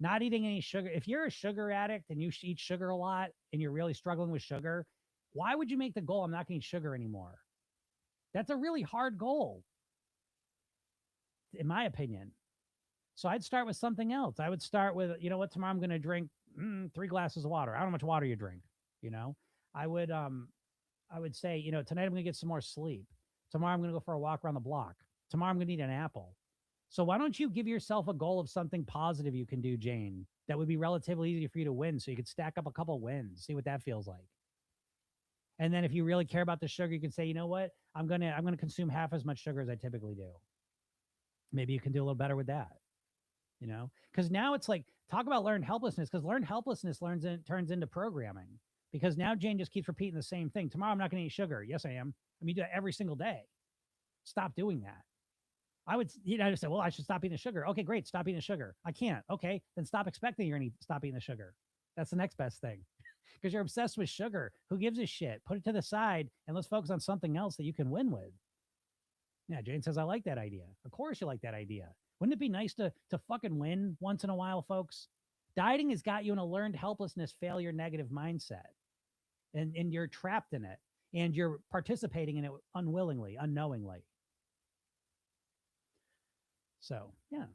Not eating any sugar. If you're a sugar addict and you eat sugar a lot and you're really struggling with sugar, why would you make the goal, I'm not going to eat sugar anymore? That's a really hard goal, in my opinion. So I'd start with something else. I would start with, you know what, tomorrow I'm going to drink 3 glasses of water. I don't know how much water you drink. You know, I would I would say, you know, tonight I'm going to get some more sleep. Tomorrow I'm going to go for a walk around the block. Tomorrow I'm going to eat an apple. So why don't you give yourself a goal of something positive you can do, Jane, that would be relatively easy for you to win, so you could stack up a couple wins, see what that feels like. And then if you really care about the sugar, you can say, you know what, I'm gonna consume half as much sugar as I typically do. Maybe you can do a little better with that, you know? Because now it's like, talk about learned helplessness, because learned helplessness turns into programming. Because now Jane just keeps repeating the same thing. Tomorrow I'm not going to eat sugar. Yes, I am. I mean, you do that every single day. Stop doing that. I would, you know, just say, well, I should stop eating the sugar. Okay, great. Stop eating the sugar. I can't. Okay, then stop expecting you're going to stop eating the sugar. That's the next best thing, because you're obsessed with sugar. Who gives a shit? Put it to the side and let's focus on something else that you can win with. Yeah, Jane says, I like that idea. Of course you like that idea. Wouldn't it be nice to fucking win once in a while, folks? Dieting has got you in a learned helplessness, failure, negative mindset. And you're trapped in it. And you're participating in it unwillingly, unknowingly. So, yeah,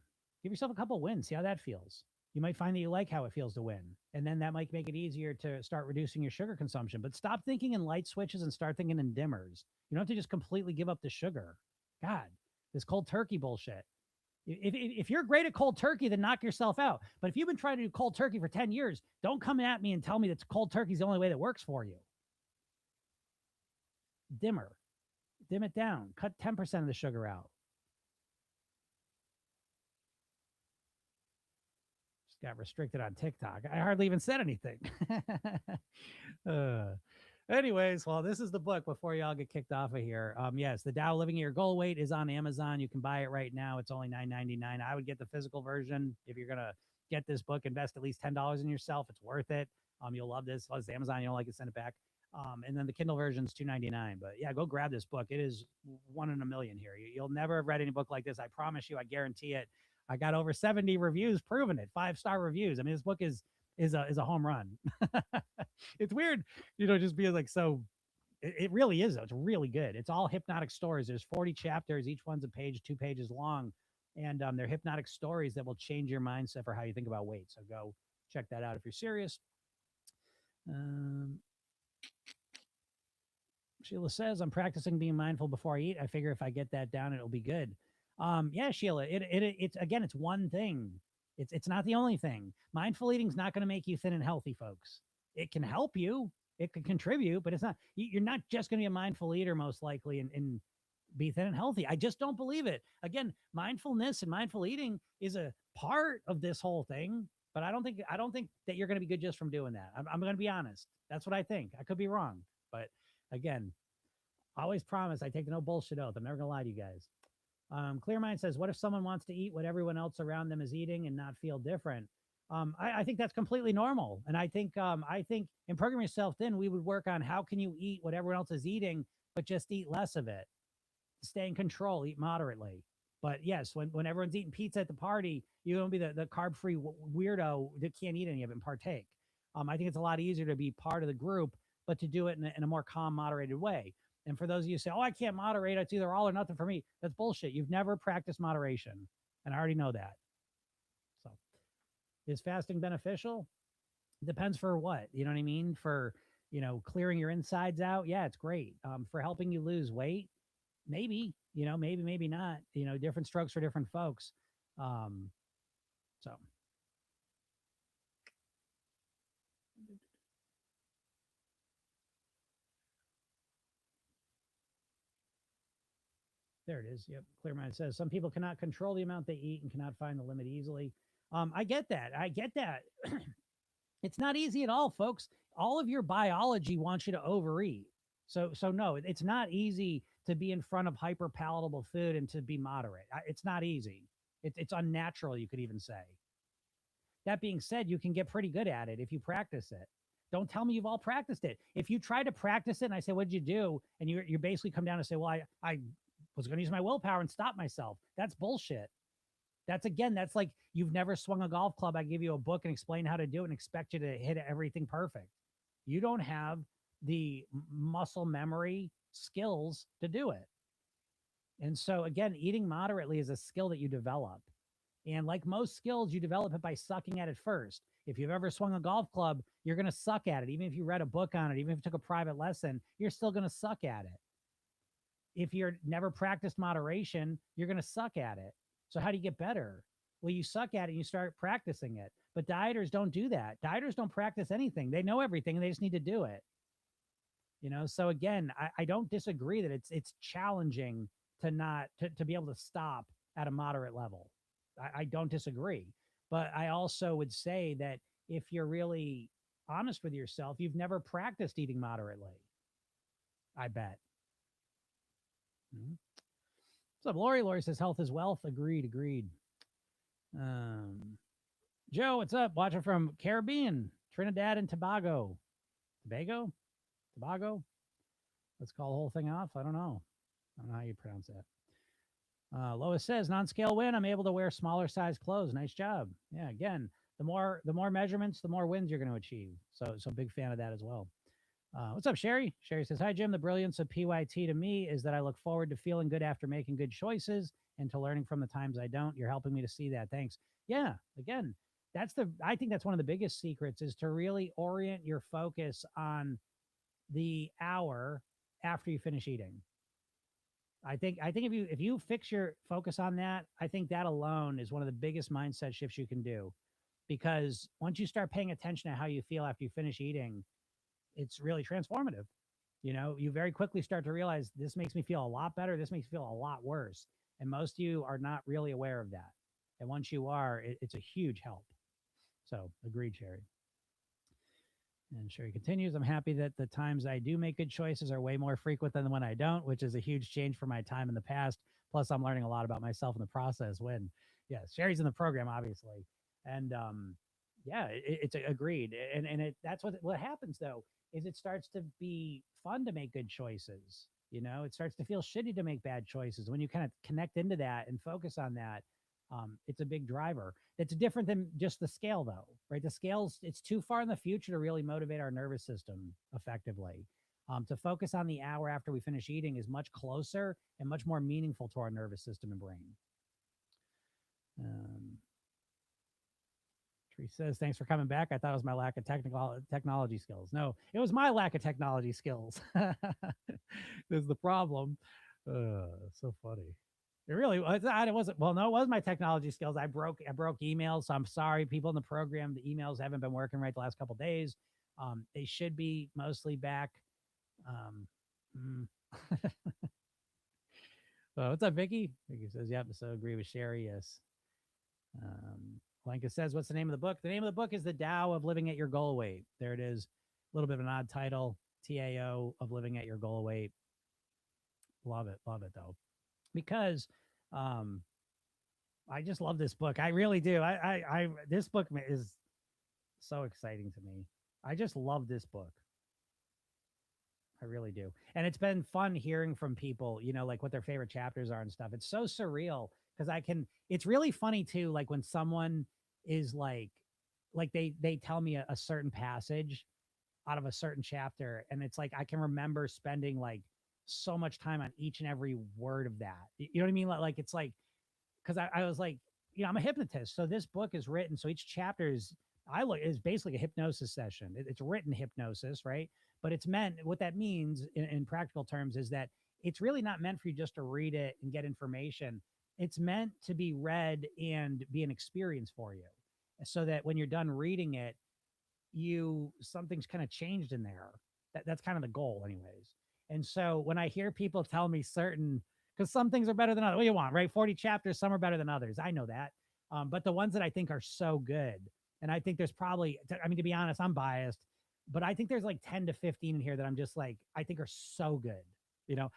give yourself a couple wins. See how that feels. You might find that you like how it feels to win. And then that might make it easier to start reducing your sugar consumption. But stop thinking in light switches and start thinking in dimmers. You don't have to just completely give up the sugar. God, this cold turkey bullshit. If you're great at cold turkey, then knock yourself out. But if you've been trying to do cold turkey for 10 years, don't come at me and tell me that cold turkey is the only way that works for you. Dimmer. Dim it down. Cut 10% of the sugar out. Just got restricted on TikTok. I hardly even said anything. uh, Anyways, well, this is the book before y'all get kicked off of here. Yes, The Tao Living at Your Goal Weight is on Amazon. You can buy it right now. It's only $9.99. I would get the physical version. If you're gonna get this book, invest at least $10 in yourself. It's worth it. You'll love this. Plus, Amazon, you don't like it, send it back. And then the Kindle version is $2.99. But yeah, go grab this book. It is one in a million here. You'll never have read any book like this. I promise you. I guarantee it. I got over 70 reviews proving it. 5-star reviews. I mean, this book is a home run. It's weird, you know, just being like, so it really is. It's really good. It's all hypnotic stories. There's 40 chapters. Each one's a page, 2 pages long. And they're hypnotic stories that will change your mindset for how you think about weight. So go check that out if you're serious. Sheila says, I'm practicing being mindful before I eat. I figure if I get that down, it'll be good. Yeah, Sheila, it's again, it's one thing. It's not the only thing. Mindful eating is not going to make you thin and healthy, folks. It can help you. It can contribute, but it's not. You're not just going to be a mindful eater, most likely, and be thin and healthy. I just don't believe it. Again, mindfulness and mindful eating is a part of this whole thing, but I don't think that you're going to be good just from doing that. I'm going to be honest. That's what I think. I could be wrong, but again, I always promise I take the no bullshit oath. I'm never going to lie to you guys. Clear Mind says, what if someone wants to eat what everyone else around them is eating and not feel different? I think that's completely normal. And I think in Program Yourself Thin, we would work on how can you eat what everyone else is eating, but just eat less of it. Stay in control, eat moderately. But yes, when everyone's eating pizza at the party, you don't be the carb-free weirdo that can't eat any of it and partake. I think it's a lot easier to be part of the group, but to do it in a more calm, moderated way. And for those of you who say, oh, I can't moderate, it's either all or nothing for me, that's bullshit. You've never practiced moderation. And I already know that. So is fasting beneficial? Depends for what, you know what I mean? For, you know, clearing your insides out. Yeah, it's great. For helping you lose weight, maybe, you know, maybe not, you know, different strokes for different folks. So There it is. Yep. Clear Mind says some people cannot control the amount they eat and cannot find the limit easily. I get that. I get that. It's not easy at all, folks. All of your biology wants you to overeat. So no, it's not easy to be in front of hyper palatable food and to be moderate. It's not easy. It's unnatural, you could even say. That being said, you can get pretty good at it if you practice it. Don't tell me you've all practiced it. If you try to practice it and I say, what did you do? And you basically come down and say, well, I was going to use my willpower and stop myself. That's bullshit. That's like you've never swung a golf club. I give you a book and explain how to do it and expect you to hit everything perfect. You don't have the muscle memory skills to do it. And so, again, eating moderately is a skill that you develop. And like most skills, you develop it by sucking at it first. If you've ever swung a golf club, you're going to suck at it. Even if you read a book on it, even if you took a private lesson, you're still going to suck at it. If you're never practiced moderation, you're going to suck at it. So how do you get better? Well, you suck at it and you start practicing it. But dieters don't do that. Dieters don't practice anything. They know everything and they just need to do it. So again, I don't disagree that it's challenging to be able to stop at a moderate level. I don't disagree. But I also would say that if you're really honest with yourself, you've never practiced eating moderately. I bet. What's up, Lori? Lori says health is wealth. Agreed. Joe, what's up? Watching from Caribbean, Trinidad and Tobago. Tobago? Let's call the whole thing off. I don't know how you pronounce that. Lois says non-scale win. I'm able to wear smaller size clothes. Nice job. Yeah, again, the more measurements, the more wins you're going to achieve. So big fan of that as well. What's up, Sherry? Sherry says, hi, Jim. The brilliance of PYT to me is that I look forward to feeling good after making good choices and to learning from the times I don't. You're helping me to see that. Thanks. Yeah, again, I think that's one of the biggest secrets is to really orient your focus on the hour after you finish eating. I think if you fix your focus on that, I think that alone is one of the biggest mindset shifts you can do. Because once you start paying attention to how you feel after you finish eating, it's really transformative. You very quickly start to realize this makes me feel a lot better. This makes me feel a lot worse. And most of you are not really aware of that. And once you are, it's a huge help. So agreed, Sherry. And Sherry continues, I'm happy that the times I do make good choices are way more frequent than when I don't, which is a huge change from my time in the past. Plus, I'm learning a lot about myself in the process yes, Sherry's in the program, obviously. And yeah, it's agreed. And that's what happens, though, is it starts to be fun to make good choices. It starts to feel shitty to make bad choices. When you kind of connect into that and focus on that, it's a big driver. It's different than just the scale, though, right? The scales, it's too far in the future to really motivate our nervous system effectively. To focus on the hour after we finish eating is much closer and much more meaningful to our nervous system and brain. Tree says, thanks for coming back. I thought it was my lack of technology skills. No, it was my lack of technology skills. This is the problem. So funny. It really was. It wasn't. Well, no, it was my technology skills. I broke emails. So I'm sorry, people in the program. The emails haven't been working right the last couple of days. They should be mostly back. What's up, Vicky? Vicky says, yep. So agree with Sherry. Yes. Blanca says, what's the name of the book? The name of the book is The Tao of Living at Your Goal Weight. There it is. A little bit of an odd title. TAO of Living at Your Goal Weight. Love it though. Because I just love this book. I really do. This book is so exciting to me. I just love this book. I really do. And it's been fun hearing from people, like what their favorite chapters are and stuff. It's so surreal because it's really funny too. Like when someone is like they tell me a certain passage out of a certain chapter. And it's like, I can remember spending like so much time on each and every word of that. You know what I mean? Like, it's like, cause I was like, I'm a hypnotist. So this book is written. So each chapter is basically a hypnosis session. It's written hypnosis, right? But it's meant, what that means in practical terms is that it's really not meant for you just to read it and get information. It's meant to be read and be an experience for you. So that when you're done reading it, something's kind of changed in there. That's kind of the goal anyways. And so when I hear people tell me certain because some things are better than others. What do you want, right? 40 chapters, some are better than others. I know that. But the ones that I think are so good, and I think there's probably, I mean, to be honest, I'm biased, but I think there's like 10 to 15 in here that I'm just like, I think are so good.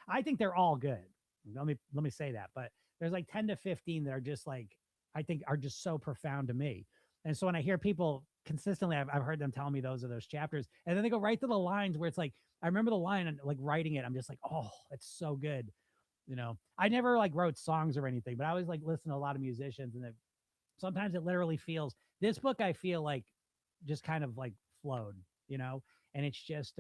I think they're all good. Let me say that, but there's like 10 to 15 that are just like, I think are just so profound to me. And so when I hear people consistently, I've heard them tell me those chapters, and then they go right to the lines where it's like, I remember the line and like writing it, I'm just like, oh, it's so good. I never like wrote songs or anything, but I always like listen to a lot of musicians, and sometimes it literally feels, this book I feel like just kind of like flowed, and it's just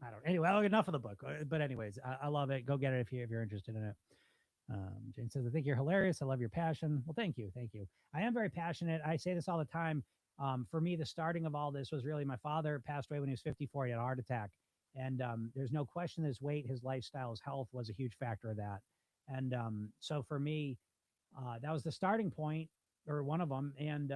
I don't, anyway, enough of the book. But anyways, I love it. Go get it if you're interested in it. Jane says, I think you're hilarious. I love your passion. Well, thank you. Thank you. I am very passionate. I say this all the time. For me, the starting of all this was really, my father passed away when he was 54. He had a heart attack. And there's no question his weight, his lifestyle, his health was a huge factor of that. And so for me, that was the starting point, or one of them. And,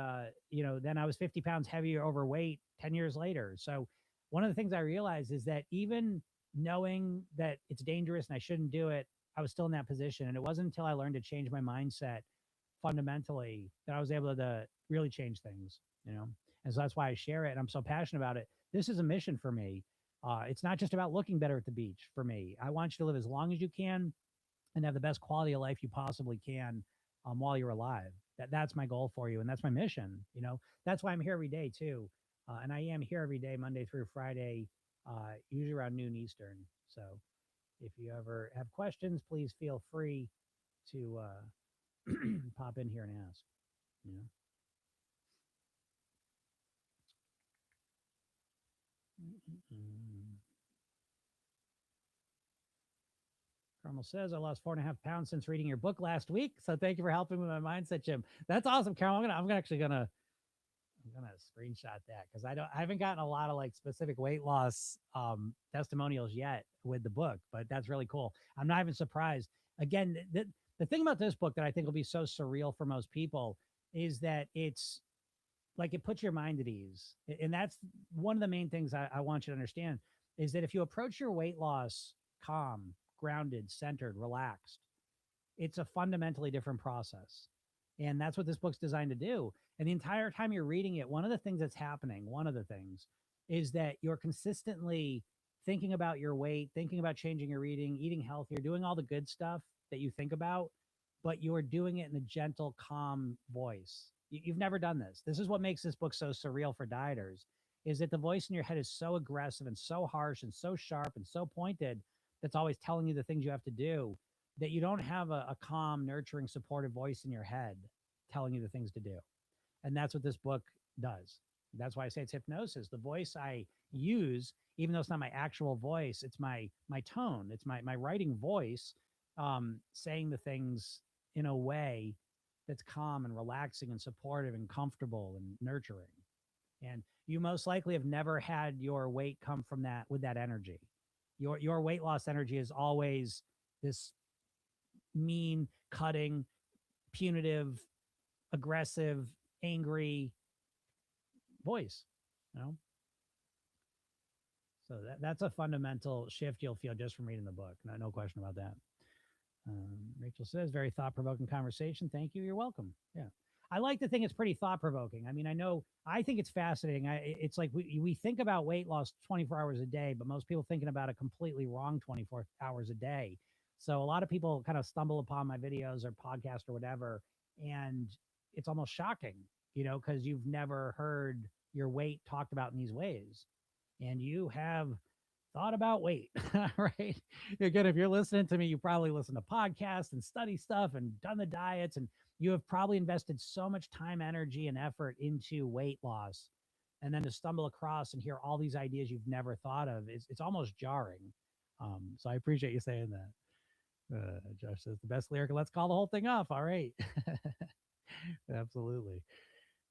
then I was 50 pounds heavier, overweight 10 years later. So one of the things I realized is that even knowing that it's dangerous and I shouldn't do it, I was still in that position. And it wasn't until I learned to change my mindset fundamentally that I was able to really change things. And so that's why I share it. And I'm so passionate about it. This is a mission for me. It's not just about looking better at the beach for me. I want you to live as long as you can and have the best quality of life you possibly can while you're alive. That's my goal for you. And that's my mission. That's why I'm here every day too. And I am here every day, Monday through Friday, usually around noon Eastern. So if you ever have questions, please feel free to pop in here and ask. You know. Carmel says, I lost 4.5 pounds since reading your book last week. So thank you for helping with my mindset, Jim. That's awesome, Carmel. I'm actually gonna screenshot that, because I haven't gotten a lot of like specific weight loss testimonials yet with the book, but that's really cool. I'm not even surprised. Again, the thing about this book that I think will be so surreal for most people is that it's like, it puts your mind at ease. And that's one of the main things I want you to understand, is that if you approach your weight loss calm, grounded, centered, relaxed, it's a fundamentally different process. And that's what this book's designed to do. And the entire time you're reading it, one of the things that's happening, one of the things is that you're consistently thinking about your weight, thinking about changing your eating healthier, doing all the good stuff that you think about, but you're doing it in a gentle, calm voice. You've never done this. This is what makes this book so surreal for dieters, is that the voice in your head is so aggressive and so harsh and so sharp and so pointed, that's always telling you the things you have to do, that you don't have a calm, nurturing, supportive voice in your head telling you the things to do. And that's what this book does. That's why I say it's hypnosis. The voice I use, even though it's not my actual voice, it's my tone. It's my writing voice, saying the things in a way that's calm and relaxing and supportive and comfortable and nurturing. And you most likely have never had your weight come from that, with that energy. Your weight loss energy is always this mean, cutting, punitive, aggressive, angry voice, you know? So that's a fundamental shift you'll feel just from reading the book. No question about that. Rachel says, very thought-provoking conversation. Thank you. You're welcome. Yeah. I like to think it's pretty thought-provoking. I mean, I think it's fascinating. It's like we think about weight loss 24 hours a day, but most people thinking about it completely wrong 24 hours a day. So a lot of people kind of stumble upon my videos or podcast or whatever, and it's almost shocking, because you've never heard your weight talked about in these ways. And you have thought about weight, right? Again, if you're listening to me, you probably listen to podcasts and study stuff and done the diets, and you have probably invested so much time, energy, and effort into weight loss. And then to stumble across and hear all these ideas you've never thought of, it's almost jarring. So I appreciate you saying that. Josh says, the best lyric. Let's call the whole thing off. All right. Absolutely.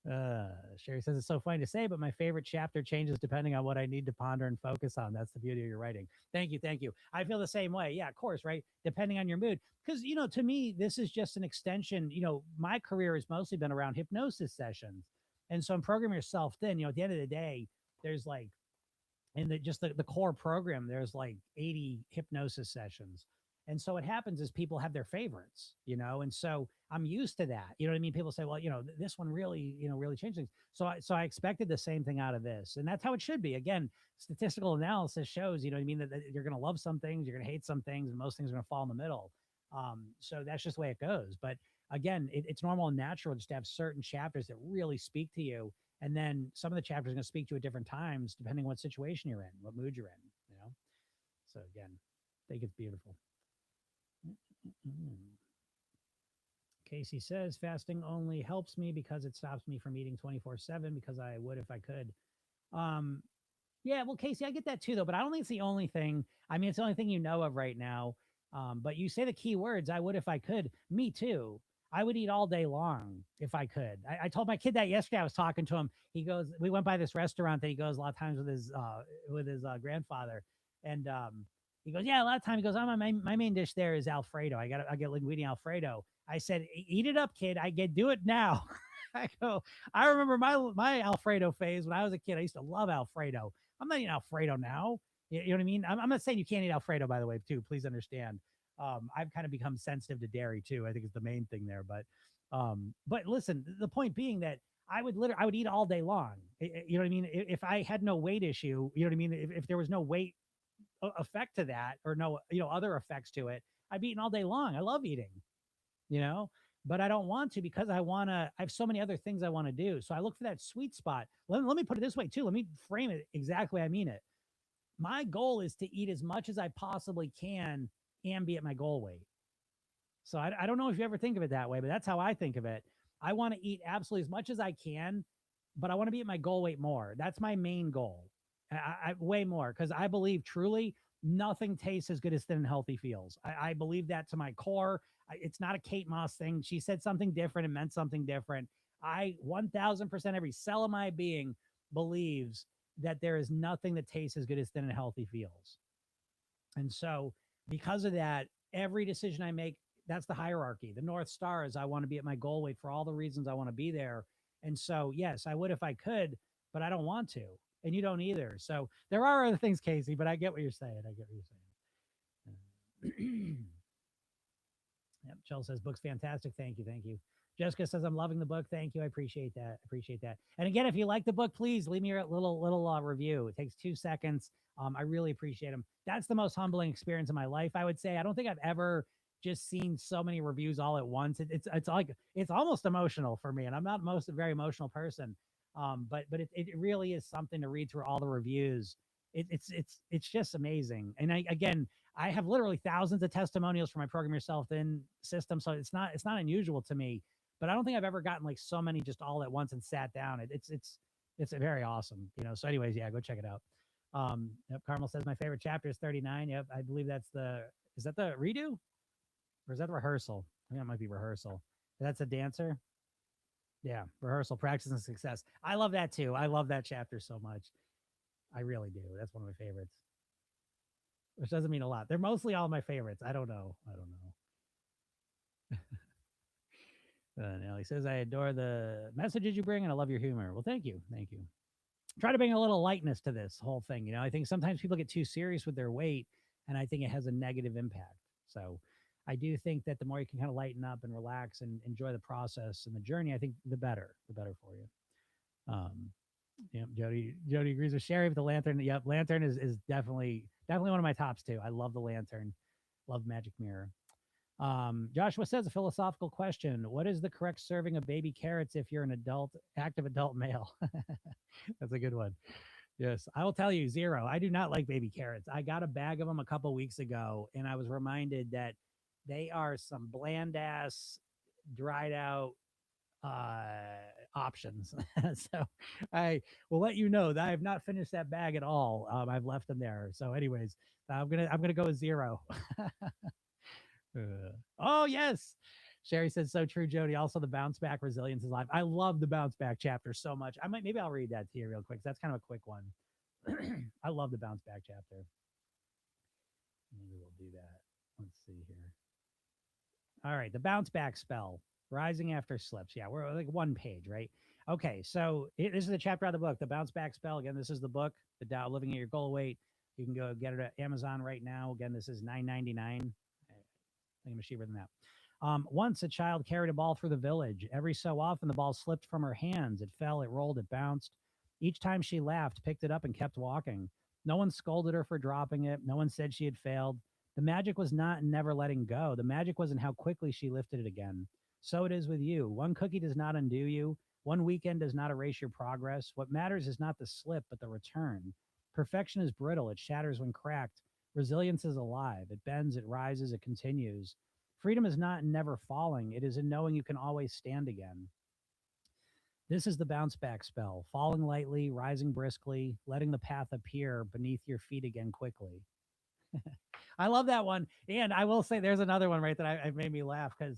Sherry says, it's so funny to say, but my favorite chapter changes depending on what I need to ponder and focus on. That's the beauty of your writing. Thank you. Thank you. I feel the same way. Yeah, of course, right? Depending on your mood. Because, to me, this is just an extension. My career has mostly been around hypnosis sessions. And so I'm programming yourself thin. At the end of the day, there's like, in the core program, there's like 80 hypnosis sessions. And so what happens is people have their favorites, and so I'm used to that. You know what I mean? People say, well, this one really, really changed things. So I expected the same thing out of this. And that's how it should be. Again, statistical analysis shows, you know what I mean, that you're going to love some things, you're going to hate some things, and most things are going to fall in the middle. So that's just the way it goes. But again, it's normal and natural just to have certain chapters that really speak to you. And then some of the chapters are going to speak to you at different times, depending on what situation you're in, what mood you're in. So again, I think it's beautiful. Casey says fasting only helps me because it stops me from eating 24/7 because I would if I could. Um, yeah, well, Casey, I get that too, though, but I don't think it's the only thing. I mean, it's the only thing you know of right now. But you say the key words, I would if I could. Me too. I would eat all day long if I could. I told my kid that yesterday. I was talking to him. He goes, we went by this restaurant that he goes a lot of times with his grandfather, and he goes, yeah, a lot of time he goes, my main dish there is Alfredo. I get linguine Alfredo. I said, eat it up, kid. Do it now. I go, I remember my Alfredo phase when I was a kid. I used to love Alfredo. I'm not eating Alfredo now. You know what I mean? I'm not saying you can't eat Alfredo, by the way, too. Please understand. I've kind of become sensitive to dairy too. I think it's the main thing there. But listen, the point being that I would eat all day long. You know what I mean? If I had no weight issue, you know what I mean? If there was no weight effect to that or no, other effects to it, I'd be eating all day long. I love eating, you know, but I don't want to because I have so many other things I want to do. So I look for that sweet spot. Let me put it this way too. Let me frame it exactly. I mean it. My goal is to eat as much as I possibly can and be at my goal weight. So I don't know if you ever think of it that way, but that's how I think of it. I want to eat absolutely as much as I can, but I want to be at my goal weight more. That's my main goal. Way more because I believe truly nothing tastes as good as thin and healthy feels. I believe that to my core. It's not a Kate Moss thing. She said something different and meant something different. I 1000% every cell of my being believes that there is nothing that tastes as good as thin and healthy feels. And so because of that, every decision I make, that's the hierarchy. The North Star is I want to be at my goal weight for all the reasons I want to be there. And so, yes, I would if I could, but I don't want to. And you don't either. So there are other things, Casey, but I get what you're saying. Yep. Chell says, book's fantastic. Thank you. Thank you. Jessica says, I'm loving the book. Thank you. I appreciate that. And again, if you like the book, please leave me a little review. It takes 2 seconds. I really appreciate them. That's the most humbling experience of my life, I would say. I don't think I've ever just seen so many reviews all at once. It's like, it's almost emotional for me. And I'm not a very emotional person. But it really is something to read through all the reviews. It's just amazing. And I have literally thousands of testimonials for my Program Yourself In system. So it's not unusual to me, but I don't think I've ever gotten like so many just all at once and sat down. It's very awesome, So anyways, yeah, go check it out. Yep, Carmel says my favorite chapter is 39. Yep. I believe is that the redo or is that the rehearsal? I think that might be rehearsal. That's a dancer. Yeah. Rehearsal, practice, and success. I love that too. I love that chapter so much. I really do. That's one of my favorites. Which doesn't mean a lot. They're mostly all my favorites. I don't know. Now he says, I adore the messages you bring and I love your humor. Well, thank you. Try to bring a little lightness to this whole thing. I think sometimes people get too serious with their weight and I think it has a negative impact. So I do think that the more you can kind of lighten up and relax and enjoy the process and the journey, I think the better for you. Yep, Jody agrees with Sherry with the lantern. Yep, lantern is definitely one of my tops too. I love the lantern. Love magic mirror. Joshua says a philosophical question. What is the correct serving of baby carrots if you're an active adult male? That's a good one. Yes, I will tell you 0. I do not like baby carrots. I got a bag of them a couple weeks ago and I was reminded that they are some bland ass, dried out options. So I will let you know that I have not finished that bag at all. I've left them there. So anyways, I'm gonna go with 0. Oh yes, Sherry says so true. Jody, also the bounce back resilience is life. I love the bounce back chapter so much. Maybe I'll read that to you real quick. That's kind of a quick one. I love the bounce back chapter. Maybe we'll do that. Let's see here. All right, the bounce back spell. Rising after slips. Yeah, we're like 1 page, right? Okay, so this is the chapter out of the book, the bounce back spell. Again, this is the book, the Living at Your Goal Weight. You can go get it at Amazon right now. Again, this is $9.99. Think much cheaper than that. Once a child carried a ball through the village. Every so often, the ball slipped from her hands. It fell, it rolled, it bounced. Each time she laughed, picked it up, and kept walking. No one scolded her for dropping it. No one said she had failed. The magic was not in never letting go. The magic was in how quickly she lifted it again. So it is with you. One cookie does not undo you. One weekend does not erase your progress. What matters is not the slip, but the return. Perfection is brittle. It shatters when cracked. Resilience is alive. It bends, it rises, it continues. Freedom is not in never falling. It is in knowing you can always stand again. This is the bounce back spell, falling lightly, rising briskly, letting the path appear beneath your feet again quickly. I love that one. And I will say there's another one, right, that I made me laugh because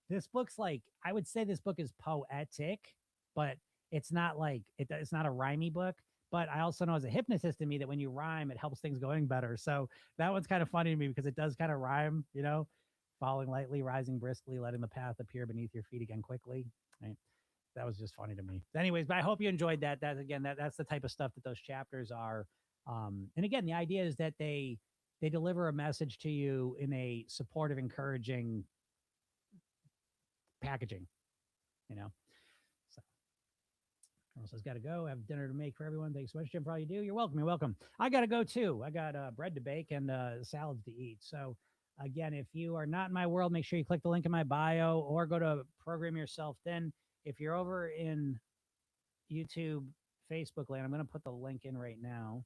this book's like, I would say this book is poetic, but it's not like it's not a rhymey book. But I also know as a hypnotist in me that when you rhyme, it helps things going better. So that one's kind of funny to me because it does kind of rhyme, falling lightly, rising briskly, letting the path appear beneath your feet again quickly. Right. That was just funny to me. Anyways, but I hope you enjoyed that. That's the type of stuff that those chapters are. And again, the idea is that they deliver a message to you in a supportive, encouraging packaging, you know. So Carl says, gotta go. I have dinner to make for everyone. Thanks so much, Jim, for all you do. You're welcome. You're welcome. I gotta go too. I got bread to bake and salads to eat. So again, if you are not in my world, make sure you click the link in my bio or go to Program Yourself Thin. If you're over in YouTube, Facebook land, I'm going to put the link in right now.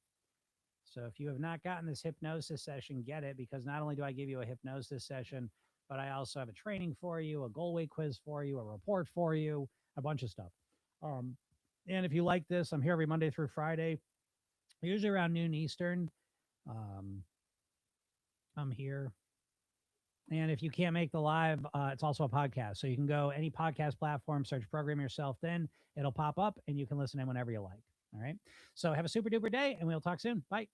So if you have not gotten this hypnosis session, get it, because not only do I give you a hypnosis session, but I also have a training for you, a goal weight quiz for you, a report for you, a bunch of stuff. And if you like this, I'm here every Monday through Friday, usually around noon Eastern. I'm here. And if you can't make the live, it's also a podcast. So you can go any podcast platform, search Program Yourself Thin. It'll pop up and you can listen in whenever you like. All right. So have a super duper day and we'll talk soon. Bye.